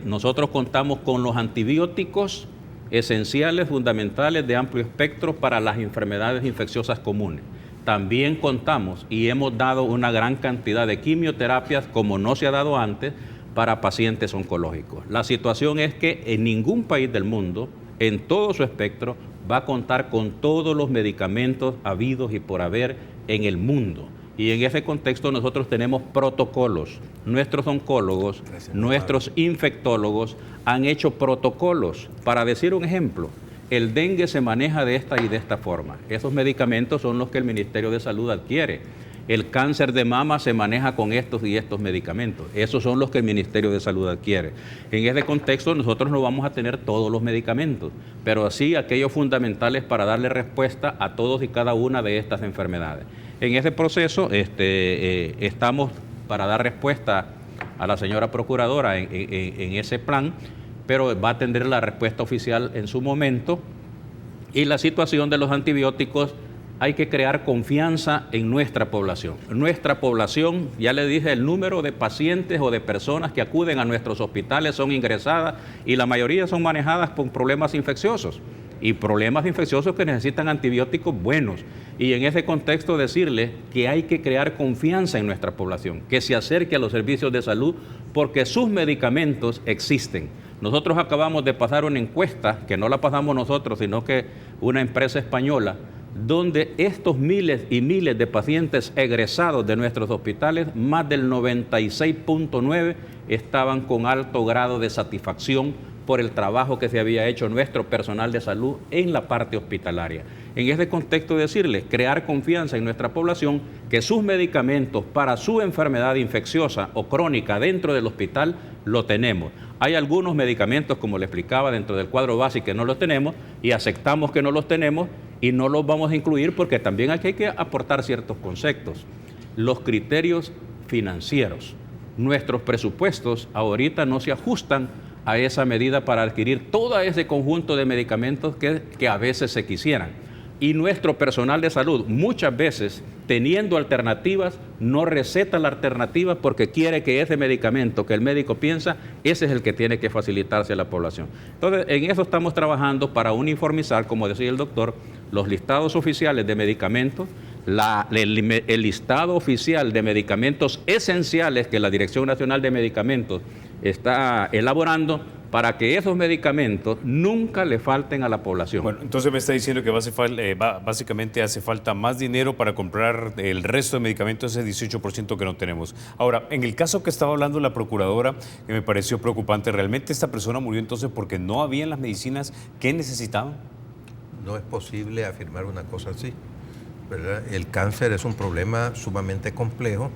[SPEAKER 4] nosotros contamos con los antibióticos esenciales, fundamentales, de amplio espectro para las enfermedades infecciosas comunes. También contamos y hemos dado una gran cantidad de quimioterapias, como no se ha dado antes, para pacientes oncológicos. La situación es que en ningún país del mundo, en todo su espectro, va a contar con todos los medicamentos habidos y por haber en el mundo. Y en ese contexto nosotros tenemos protocolos. Nuestros oncólogos, nuestros infectólogos han hecho protocolos. Para decir un ejemplo, el dengue se maneja de esta y de esta forma. Esos medicamentos son los que el Ministerio de Salud adquiere. El cáncer de mama se maneja con estos y estos medicamentos. Esos son los que el Ministerio de Salud adquiere. En ese contexto nosotros no vamos a tener todos los medicamentos, pero sí aquellos fundamentales para darle respuesta a todos y cada una de estas enfermedades. En ese proceso estamos para dar respuesta a la señora Procuradora en ese plan, pero va a tener la respuesta oficial en su momento. Y la situación de los antibióticos, hay que crear confianza en nuestra población. Nuestra población, ya le dije, el número de pacientes o de personas que acuden a nuestros hospitales son ingresadas y la mayoría son manejadas por problemas infecciosos. Y problemas infecciosos que necesitan antibióticos buenos. Y en ese contexto decirle que hay que crear confianza en nuestra población, que se acerque a los servicios de salud porque sus medicamentos existen. Nosotros acabamos de pasar una encuesta, que no la pasamos nosotros, sino que una empresa española, donde estos miles y miles de pacientes egresados de nuestros hospitales, más del 96.9% estaban con alto grado de satisfacción por el trabajo que se había hecho nuestro personal de salud en la parte hospitalaria. En este contexto, decirles, crear confianza en nuestra población que sus medicamentos para su enfermedad infecciosa o crónica dentro del hospital lo tenemos. Hay algunos medicamentos, como le explicaba, dentro del cuadro básico que no los tenemos y aceptamos que no los tenemos y no los vamos a incluir porque también aquí hay que aportar ciertos conceptos. Los criterios financieros. Nuestros presupuestos ahorita no se ajustan a esa medida para adquirir todo ese conjunto de medicamentos que a veces se quisieran. Y nuestro personal de salud, muchas veces, teniendo alternativas, no receta la alternativa porque quiere que ese medicamento que el médico piensa, ese es el que tiene que facilitarse a la población. Entonces, en eso estamos trabajando para uniformizar, como decía el doctor, los listados oficiales de medicamentos, el listado oficial de medicamentos esenciales que la Dirección Nacional de Medicamentos está elaborando para que esos medicamentos nunca le falten a la población.
[SPEAKER 1] Bueno, entonces me está diciendo que básicamente hace falta más dinero para comprar el resto de medicamentos, ese 18% que no tenemos. Ahora, en el caso que estaba hablando la procuradora, que me pareció preocupante, ¿realmente esta persona murió entonces porque no habían las medicinas que necesitaban?
[SPEAKER 3] No es posible afirmar una cosa así, ¿verdad? El cáncer es un problema sumamente complejo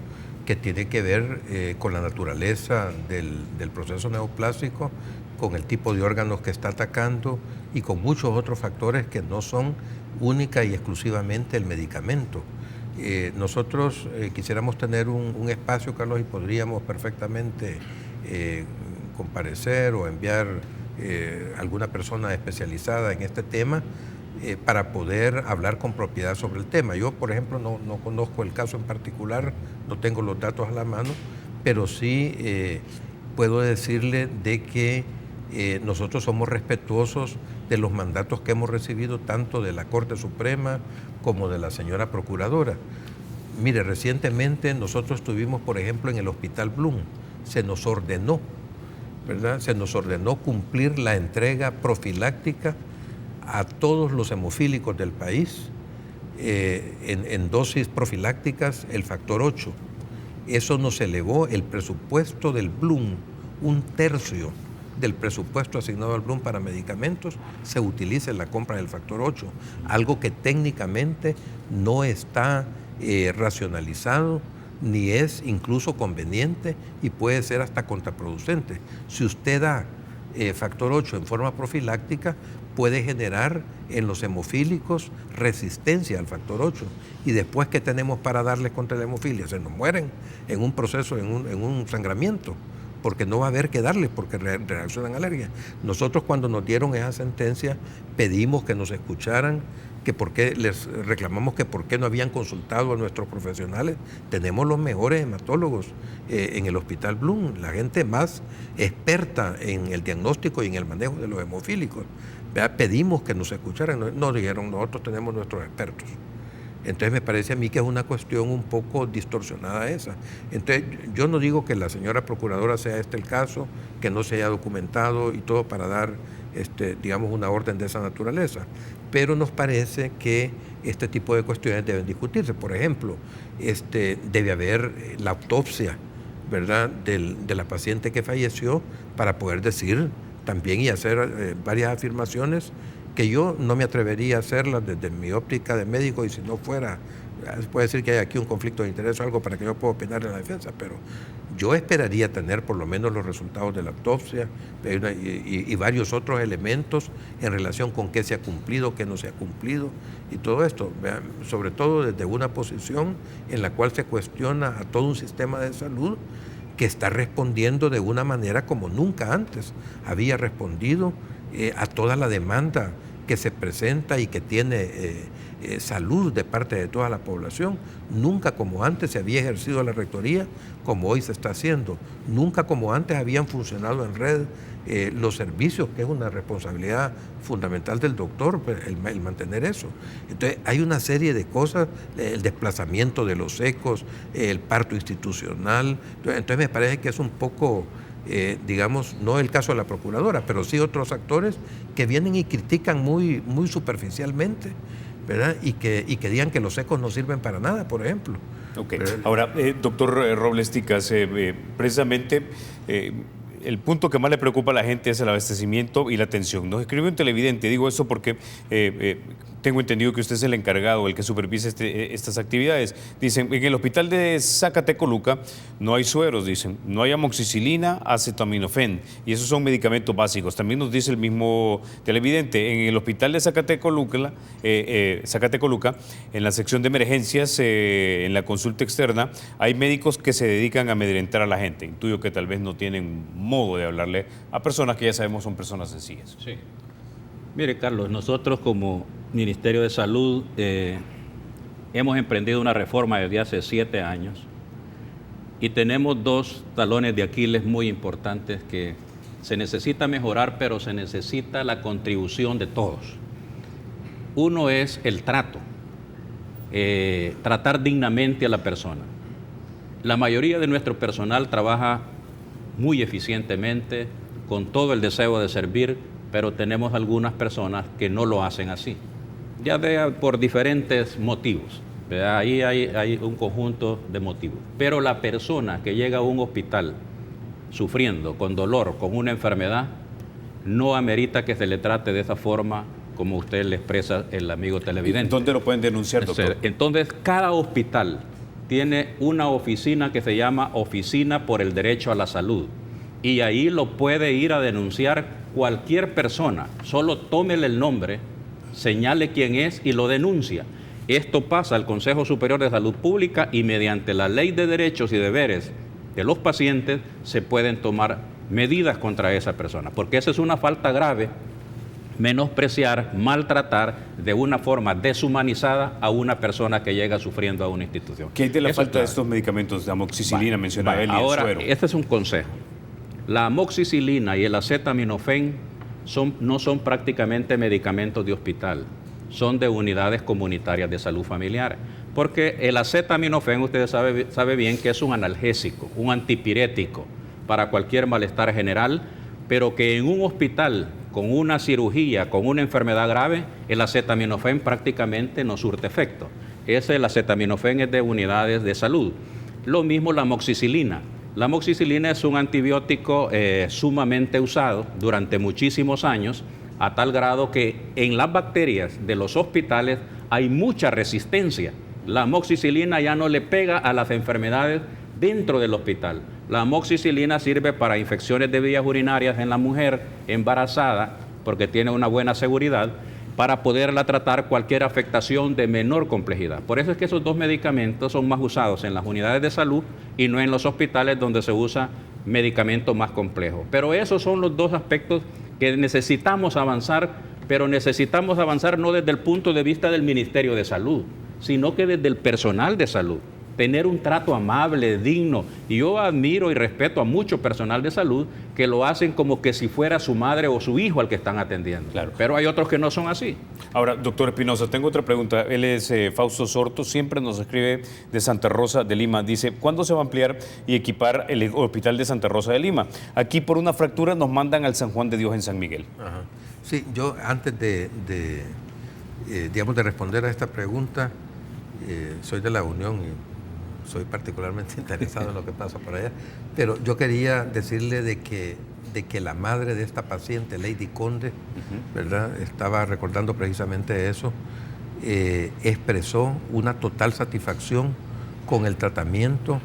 [SPEAKER 3] que tiene que ver con la naturaleza del proceso neoplásico, con el tipo de órganos que está atacando y con muchos otros factores que no son única y exclusivamente el medicamento. Nosotros quisiéramos tener un espacio, Carlos, y podríamos perfectamente comparecer o enviar alguna persona especializada en este tema para poder hablar con propiedad sobre el tema. Yo, por ejemplo, no conozco el caso en particular, no tengo los datos a la mano, pero sí puedo decirle de que nosotros somos respetuosos de los mandatos que hemos recibido tanto de la Corte Suprema como de la señora Procuradora. Mire, recientemente nosotros estuvimos, por ejemplo, en el Hospital Blum, se nos ordenó, ¿verdad? Se nos ordenó cumplir la entrega profiláctica a todos los hemofílicos del país en dosis profilácticas el factor 8. Eso nos elevó el presupuesto del Blum, 1/3 del presupuesto asignado al Blum para medicamentos se utiliza en la compra del factor 8, algo que técnicamente no está racionalizado ni es incluso conveniente y puede ser hasta contraproducente. Si usted da factor 8 en forma profiláctica, puede generar en los hemofílicos resistencia al factor 8. Y después, ¿qué tenemos para darles contra la hemofilia? Se nos mueren en un proceso, en un sangramiento, porque no va a haber que darles, porque reaccionan a alergia. Nosotros, cuando nos dieron esa sentencia, pedimos que nos escucharan, que por qué les reclamamos que por qué no habían consultado a nuestros profesionales. Tenemos los mejores hematólogos en el Hospital Blum, la gente más experta en el diagnóstico y en el manejo de los hemofílicos. Pedimos que nos escucharan, nos dijeron, nosotros tenemos nuestros expertos. Entonces me parece a mí que es una cuestión un poco distorsionada esa. Entonces yo no digo que la señora Procuradora sea este el caso, que no se haya documentado y todo para dar, digamos, una orden de esa naturaleza, pero nos parece que este tipo de cuestiones deben discutirse. Por ejemplo, debe haber la autopsia, ¿verdad?, de la paciente que falleció para poder decir también y hacer varias afirmaciones que yo no me atrevería a hacerlas desde mi óptica de médico, y si no fuera, puede decir que hay aquí un conflicto de interés o algo para que yo pueda opinar en la defensa, pero yo esperaría tener por lo menos los resultados de la autopsia y varios otros elementos en relación con qué se ha cumplido, qué no se ha cumplido y todo esto, sobre todo desde una posición en la cual se cuestiona a todo un sistema de salud que está respondiendo de una manera como nunca antes había respondido a toda la demanda que se presenta y que tiene salud de parte de toda la población. Nunca como antes se había ejercido la rectoría como hoy se está haciendo. Nunca como antes habían funcionado en red los servicios, que es una responsabilidad fundamental del doctor, el mantener eso. Entonces hay una serie de cosas, el desplazamiento de los ecos, el parto institucional. Entonces me parece que es un poco digamos, no el caso de la procuradora, pero sí otros actores que vienen y critican muy, muy superficialmente, ¿verdad? Y que digan que los ecos no sirven para nada, por ejemplo.
[SPEAKER 1] Ok. Ahora, doctor Robles Ticas, precisamente el punto que más le preocupa a la gente es el abastecimiento y la atención. Nos escribe un televidente, digo eso porque tengo entendido que usted es el encargado, el que supervisa estas actividades. Dicen, en el hospital de Zacatecoluca no hay sueros, dicen, no hay amoxicilina, acetaminofén, y esos son medicamentos básicos. También nos dice el mismo televidente, en el hospital de Zacatecoluca, en la sección de emergencias, en la consulta externa, hay médicos que se dedican a amedrentar a la gente. Intuyo que tal vez no tienen modo de hablarle a personas que ya sabemos son personas sencillas.
[SPEAKER 4] Sí. Mire, Carlos, nosotros como Ministerio de Salud hemos emprendido una reforma desde hace 7 años y tenemos 2 talones de Aquiles muy importantes que se necesita mejorar, pero se necesita la contribución de todos. Uno es el trato, tratar dignamente a la persona. La mayoría de nuestro personal trabaja muy eficientemente, con todo el deseo de servir, pero tenemos algunas personas que no lo hacen así, ya por diferentes motivos, ¿verdad? Ahí hay un conjunto de motivos. Pero la persona que llega a un hospital sufriendo, con dolor, con una enfermedad, no amerita que se le trate de esa forma como usted le expresa el amigo televidente.
[SPEAKER 1] ¿Dónde lo pueden denunciar, doctor?
[SPEAKER 4] Entonces, cada hospital tiene una oficina que se llama Oficina por el Derecho a la Salud, y ahí lo puede ir a denunciar cualquier persona. Solo tómele el nombre, señale quién es y lo denuncia. Esto pasa al Consejo Superior de Salud Pública y mediante la Ley de Derechos y Deberes de los pacientes se pueden tomar medidas contra esa persona, porque esa es una falta grave, menospreciar, maltratar de una forma deshumanizada a una persona que llega sufriendo a una institución.
[SPEAKER 1] ¿Qué hay de la falta de estos medicamentos de amoxicilina, mencionaba él, y el
[SPEAKER 4] ahora,
[SPEAKER 1] suero?
[SPEAKER 4] este es un consejo. La amoxicilina y el acetaminofén no son prácticamente medicamentos de hospital, son de unidades comunitarias de salud familiar. Porque el acetaminofén, ustedes sabe bien que es un analgésico, un antipirético para cualquier malestar general, pero que en un hospital con una cirugía, con una enfermedad grave, el acetaminofén prácticamente no surte efecto. El acetaminofén es de unidades de salud. Lo mismo la amoxicilina. La amoxicilina es un antibiótico sumamente usado durante muchísimos años, a tal grado que en las bacterias de los hospitales hay mucha resistencia. La amoxicilina ya no le pega a las enfermedades dentro del hospital. La amoxicilina sirve para infecciones de vías urinarias en la mujer embarazada, porque tiene una buena seguridad, para poderla tratar cualquier afectación de menor complejidad. Por eso es que esos 2 medicamentos son más usados en las unidades de salud y no en los hospitales donde se usa medicamento más complejo. Pero esos son los 2 aspectos que necesitamos avanzar, pero necesitamos avanzar no desde el punto de vista del Ministerio de Salud, sino que desde el personal de salud. Tener un trato amable, digno. Y yo admiro y respeto a mucho personal de salud que lo hacen como que si fuera su madre o su hijo al que están atendiendo.
[SPEAKER 1] Claro.
[SPEAKER 4] Pero hay otros que no son así.
[SPEAKER 1] Ahora, doctor Espinosa, tengo otra pregunta. Él es Fausto Sorto, siempre nos escribe de Santa Rosa de Lima. Dice, ¿cuándo se va a ampliar y equipar el hospital de Santa Rosa de Lima? Aquí por una fractura nos mandan al San Juan de Dios en San Miguel.
[SPEAKER 3] Ajá. Sí, yo antes de responder a esta pregunta, soy de la Unión y soy particularmente interesado en lo que pasa por allá, pero yo quería decirle de que la madre de esta paciente, Lady Conde, ¿verdad? Estaba recordando precisamente eso, expresó una total satisfacción con el tratamiento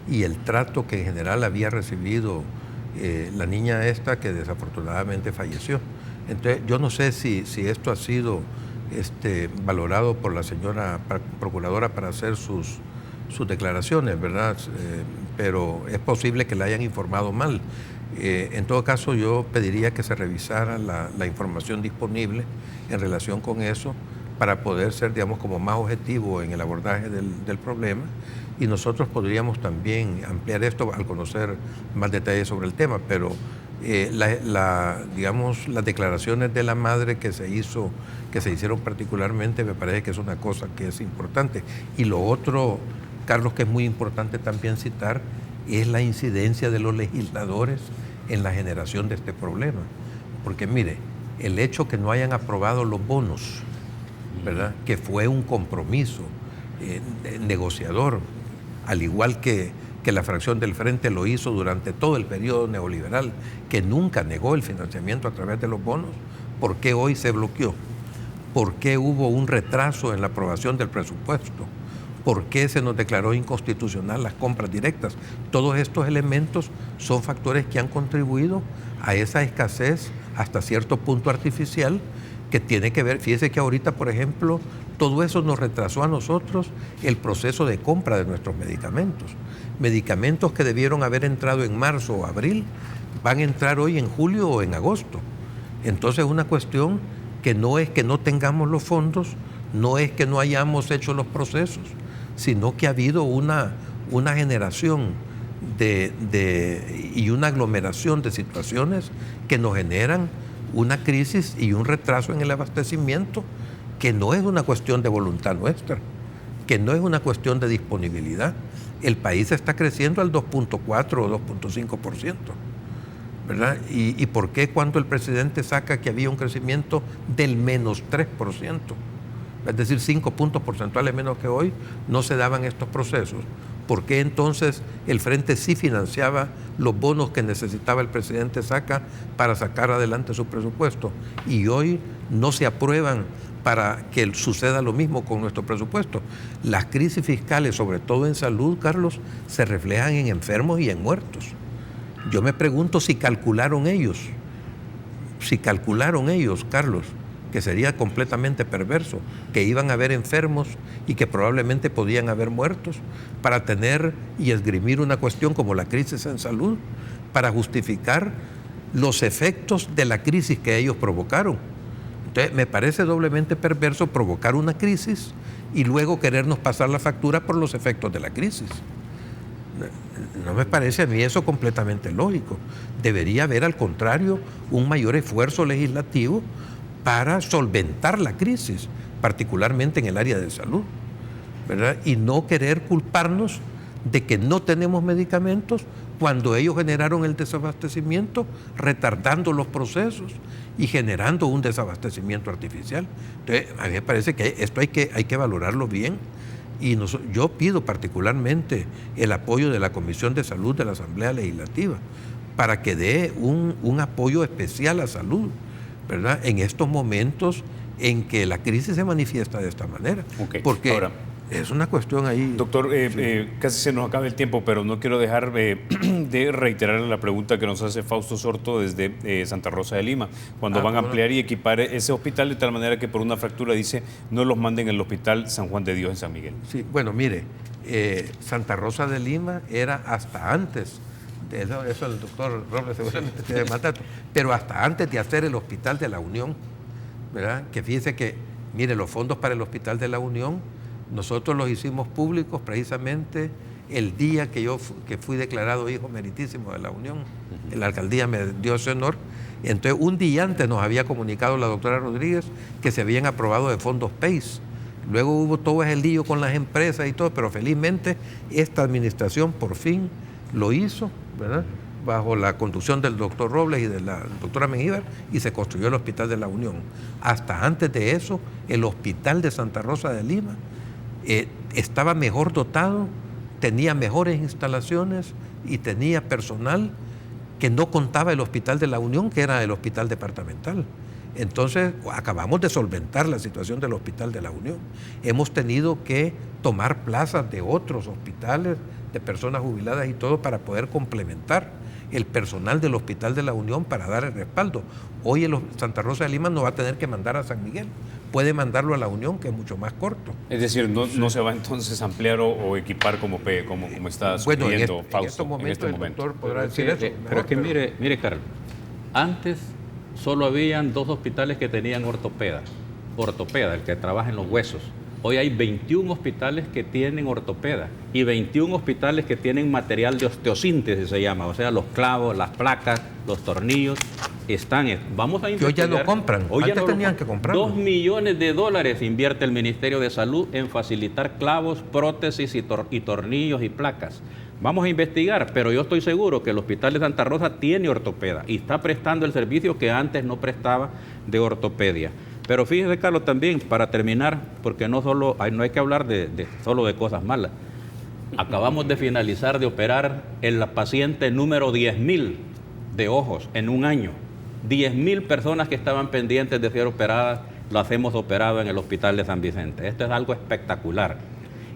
[SPEAKER 3] y el trato que en general había recibido la niña esta que desafortunadamente falleció. Entonces, yo no sé si esto ha sido valorado por la señora procuradora para hacer sus declaraciones, ¿verdad? Pero es posible que la hayan informado mal. En todo caso, yo pediría que se revisara la información disponible en relación con eso para poder ser, digamos, como más objetivo en el abordaje del problema, y nosotros podríamos también ampliar esto al conocer más detalles sobre el tema, pero digamos, las declaraciones de la madre que se hicieron particularmente, me parece que es una cosa que es importante. Y lo otro, Carlos, que es muy importante también citar, es la incidencia de los legisladores en la generación de este problema. Porque mire, el hecho que no hayan aprobado los bonos, ¿verdad?, que fue un compromiso negociador, al igual que la fracción del Frente lo hizo durante todo el periodo neoliberal, que nunca negó el financiamiento a través de los bonos, ¿por qué hoy se bloqueó? ¿Por qué hubo un retraso en la aprobación del presupuesto? ¿Por qué se nos declaró inconstitucional las compras directas? Todos estos elementos son factores que han contribuido a esa escasez hasta cierto punto artificial que tiene que ver, fíjese que ahorita, por ejemplo, todo eso nos retrasó a nosotros el proceso de compra de nuestros medicamentos. Medicamentos que debieron haber entrado en marzo o abril, van a entrar hoy en julio o en agosto. Entonces es una cuestión que no es que no tengamos los fondos, no es que no hayamos hecho los procesos, sino que ha habido una generación y una aglomeración de situaciones que nos generan una crisis y un retraso en el abastecimiento, que no es una cuestión de voluntad nuestra, que no es una cuestión de disponibilidad. El país está creciendo al 2.4 o 2.5%, ¿verdad? ¿Y por qué cuando el presidente saca que había un crecimiento del menos 3%, es decir, 5 puntos porcentuales menos que hoy, no se daban estos procesos? ¿Por qué entonces el Frente sí financiaba los bonos que necesitaba el presidente Saca para sacar adelante su presupuesto? Y hoy no se aprueban para que suceda lo mismo con nuestro presupuesto. Las crisis fiscales, sobre todo en salud, Carlos, se reflejan en enfermos y en muertos. Yo me pregunto si calcularon ellos, Carlos, que sería completamente perverso, que iban a haber enfermos y que probablemente podían haber muertos, para tener y esgrimir una cuestión como la crisis en salud, para justificar los efectos de la crisis que ellos provocaron. Entonces, me parece doblemente perverso provocar una crisis y luego querernos pasar la factura por los efectos de la crisis. No me parece a mí eso completamente lógico. Debería haber, al contrario, un mayor esfuerzo legislativo para solventar la crisis, particularmente en el área de salud, ¿verdad? Y no querer culparnos de que no tenemos medicamentos cuando ellos generaron el desabastecimiento, retardando los procesos y generando un desabastecimiento artificial. Entonces, a mí me parece que esto hay que valorarlo bien. Y yo pido particularmente el apoyo de la Comisión de Salud de la Asamblea Legislativa para que dé un apoyo especial a salud, ¿verdad?, en estos momentos en que la crisis se manifiesta de esta manera.
[SPEAKER 1] Okay.
[SPEAKER 3] Porque
[SPEAKER 1] ahora,
[SPEAKER 3] es una cuestión ahí.
[SPEAKER 1] Doctor, casi se nos acaba el tiempo, pero no quiero dejar de reiterar la pregunta que nos hace Fausto Sorto desde Santa Rosa de Lima, cuando van a ampliar y equipar ese hospital de tal manera que por una fractura, dice, no los manden al Hospital San Juan de Dios en San Miguel.
[SPEAKER 3] Sí, bueno, mire, Santa Rosa de Lima era hasta antes, eso el doctor Robles seguramente tiene más datos, pero hasta antes de hacer el Hospital de la Unión, ¿verdad? Que fíjese que, mire, los fondos para el Hospital de la Unión, nosotros los hicimos públicos precisamente el día que fui declarado hijo meritísimo de la Unión. La alcaldía me dio ese honor. Entonces, un día antes nos había comunicado la doctora Rodríguez que se habían aprobado de fondos PACE. Luego hubo todo ese lío con las empresas y todo, pero felizmente esta administración por fin lo hizo, ¿verdad?, bajo la conducción del doctor Robles y de la doctora Mengíbar, y se construyó el Hospital de la Unión. Hasta antes de eso, el Hospital de Santa Rosa de Lima estaba mejor dotado, tenía mejores instalaciones y tenía personal que no contaba el Hospital de la Unión, que era el hospital departamental. Entonces, acabamos de solventar la situación del Hospital de la Unión. Hemos tenido que tomar plazas de otros hospitales, de personas jubiladas y todo, para poder complementar el personal del Hospital de la Unión para dar el respaldo. Hoy el Santa Rosa de Lima no va a tener que mandar a San Miguel, puede mandarlo a la Unión, que es mucho más corto.
[SPEAKER 1] Es decir, no se va entonces a ampliar o equipar como está sugiriendo Fausto en este momento.
[SPEAKER 3] El doctor podrá decir eso.
[SPEAKER 4] Pero es que mire, Carlos, antes solo habían 2 hospitales que tenían ortopeda, el que trabaja en los huesos. Hoy hay 21 hospitales que tienen ortopeda y 21 hospitales que tienen material de osteosíntesis, se llama, o sea, los clavos, las placas, los tornillos, están. Vamos a investigar.
[SPEAKER 3] Que hoy ya lo compran, antes tenían que comprarlo. $2
[SPEAKER 4] millones invierte el Ministerio de Salud en facilitar clavos, prótesis y tornillos y placas. Vamos a investigar, pero yo estoy seguro que el Hospital de Santa Rosa tiene ortopeda y está prestando el servicio que antes no prestaba de ortopedia. Pero fíjese, Carlos, también, para terminar, porque no hay que hablar solo de cosas malas. Acabamos de finalizar de operar el paciente número 10,000 de ojos en un año. 10,000 personas que estaban pendientes de ser operadas, las hemos operado en el Hospital de San Vicente. Esto es algo espectacular.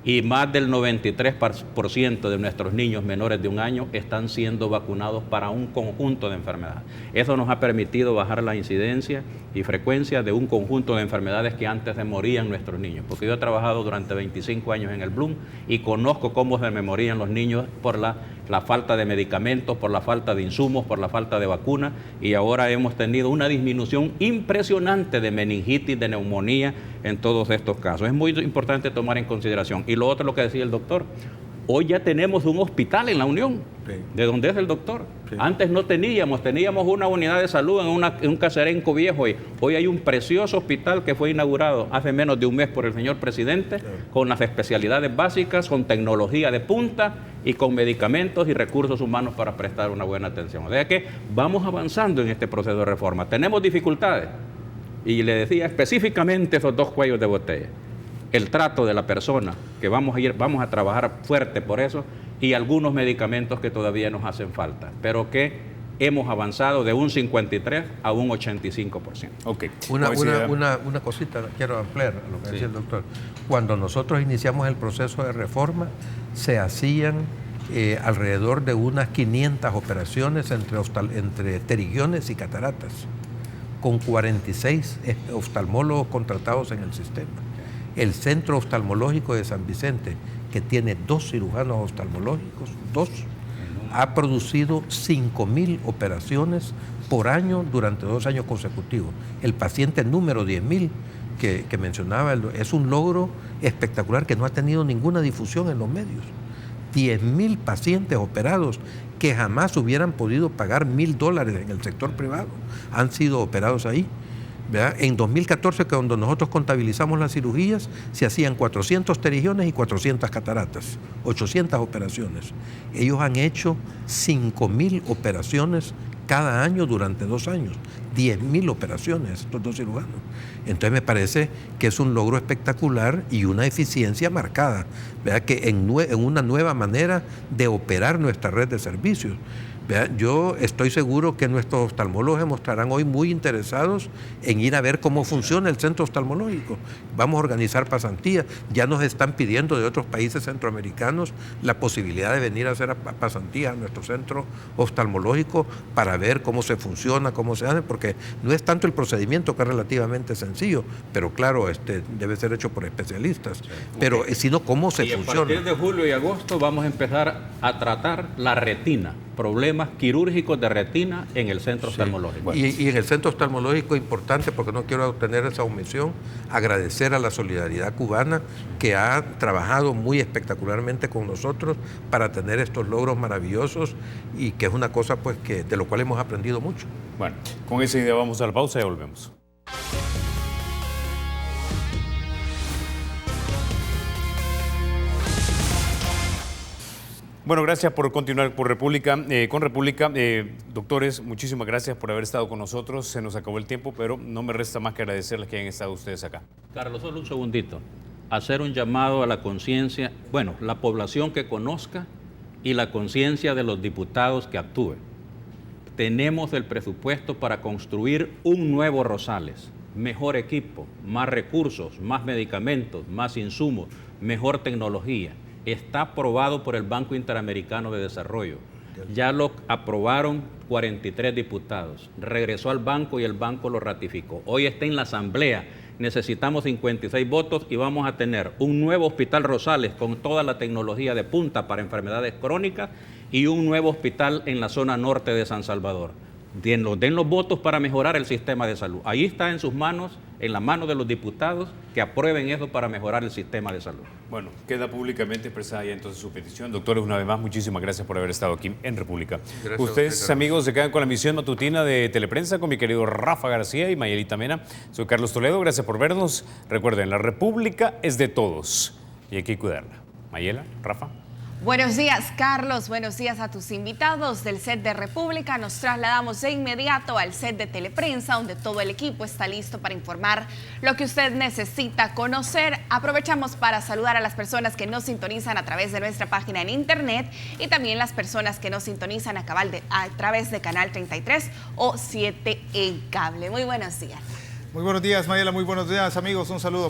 [SPEAKER 4] Y más del 93% de nuestros niños menores de un año están siendo vacunados para un conjunto de enfermedades. Eso nos ha permitido bajar la incidencia y frecuencia de un conjunto de enfermedades que antes se morían nuestros niños. Porque yo he trabajado durante 25 años en el Blum y conozco cómo se me morían los niños por la falta de medicamentos, por la falta de insumos, por la falta de vacunas, y ahora hemos tenido una disminución impresionante de meningitis, de neumonía en todos estos casos. Es muy importante tomar en consideración. Y lo otro, lo que decía el doctor, hoy ya tenemos un hospital en La Unión, sí, de donde es el doctor. Sí. Antes no teníamos una unidad de salud en un caserenco viejo, y hoy hay un precioso hospital que fue inaugurado hace menos de un mes por el señor presidente, sí, con las especialidades básicas, con tecnología de punta y con medicamentos y recursos humanos para prestar una buena atención. O sea que vamos avanzando en este proceso de reforma. Tenemos dificultades, y le decía específicamente esos dos cuellos de botella: el trato de la persona, que vamos a trabajar fuerte por eso, y algunos medicamentos que todavía nos hacen falta, pero que hemos avanzado de un 53 a un 85%.
[SPEAKER 3] Okay. Una cosita, quiero ampliar a lo que decía el doctor. Cuando nosotros iniciamos el proceso de reforma, se hacían alrededor de unas 500 operaciones entre pterigiones y cataratas, con 46 oftalmólogos contratados en el sistema. El Centro Oftalmológico de San Vicente, que tiene 2 cirujanos oftalmológicos, ha producido 5,000 operaciones por año durante 2 años consecutivos. El paciente número 10,000 que mencionaba es un logro espectacular que no ha tenido ninguna difusión en los medios. 10,000 pacientes operados que jamás hubieran podido pagar $1,000 en el sector privado han sido operados ahí. ¿Verdad? En 2014, cuando nosotros contabilizamos las cirugías, se hacían 400 pterigiones y 400 cataratas, 800 operaciones. Ellos han hecho 5,000 operaciones cada año durante 2 años, 10,000 operaciones, estos 2 cirujanos. Entonces me parece que es un logro espectacular y una eficiencia marcada, ¿verdad? Que en una nueva manera de operar nuestra red de servicios. Yo estoy seguro que nuestros oftalmólogos mostrarán hoy muy interesados en ir a ver cómo funciona el centro oftalmológico. Vamos a organizar pasantías. Ya nos están pidiendo de otros países centroamericanos la posibilidad de venir a hacer pasantías a nuestro centro oftalmológico para ver cómo se funciona, cómo se hace, porque no es tanto el procedimiento, que es relativamente sencillo, pero claro, debe ser hecho por especialistas, sí, pero sino cómo se funciona.
[SPEAKER 4] A partir de julio y agosto vamos a empezar a tratar la retina, problemas quirúrgicos de retina en el centro oftalmológico.
[SPEAKER 3] Y en el centro oftalmológico, importante, porque no quiero tener esa omisión, agradecer a la solidaridad cubana que ha trabajado muy espectacularmente con nosotros para tener estos logros maravillosos, y que es una cosa pues que de lo cual hemos aprendido mucho.
[SPEAKER 1] Bueno, con esa idea vamos a la pausa y ya volvemos. Bueno, gracias por continuar con República. Doctores, muchísimas gracias por haber estado con nosotros. Se nos acabó el tiempo, pero no me resta más que agradecerles que hayan estado ustedes acá.
[SPEAKER 4] Carlos, solo un segundito. Hacer un llamado a la conciencia, la población que conozca, y la conciencia de los diputados que actúen. Tenemos el presupuesto para construir un nuevo Rosales, mejor equipo, más recursos, más medicamentos, más insumos, mejor tecnología. Está aprobado por el Banco Interamericano de Desarrollo. Ya lo aprobaron 43 diputados. Regresó al banco y el banco lo ratificó. Hoy está en la Asamblea. Necesitamos 56 votos y vamos a tener un nuevo Hospital Rosales con toda la tecnología de punta para enfermedades crónicas y un nuevo hospital en la zona norte de San Salvador. Den los votos para mejorar el sistema de salud. Ahí está en sus manos, en la mano de los diputados, que aprueben eso para mejorar el sistema de salud.
[SPEAKER 1] Bueno, queda públicamente expresada ya entonces su petición. Doctores, una vez más, muchísimas gracias por haber estado aquí en República. Gracias. Ustedes, amigos, se quedan con la emisión matutina de Teleprensa con mi querido Rafa García y Mayelita Mena. Soy Carlos Toledo, gracias por vernos. Recuerden, la República es de todos y hay que cuidarla. Mayela, Rafa.
[SPEAKER 6] Buenos días, Carlos. Buenos días a tus invitados del set de República. Nos trasladamos de inmediato al set de Teleprensa, donde todo el equipo está listo para informar lo que usted necesita conocer. Aprovechamos para saludar a las personas que nos sintonizan a través de nuestra página en internet y también las personas que nos sintonizan a través de Canal 33 o 7 en cable. Muy buenos días.
[SPEAKER 7] Muy buenos días, Mayela. Muy buenos días, amigos. Un saludo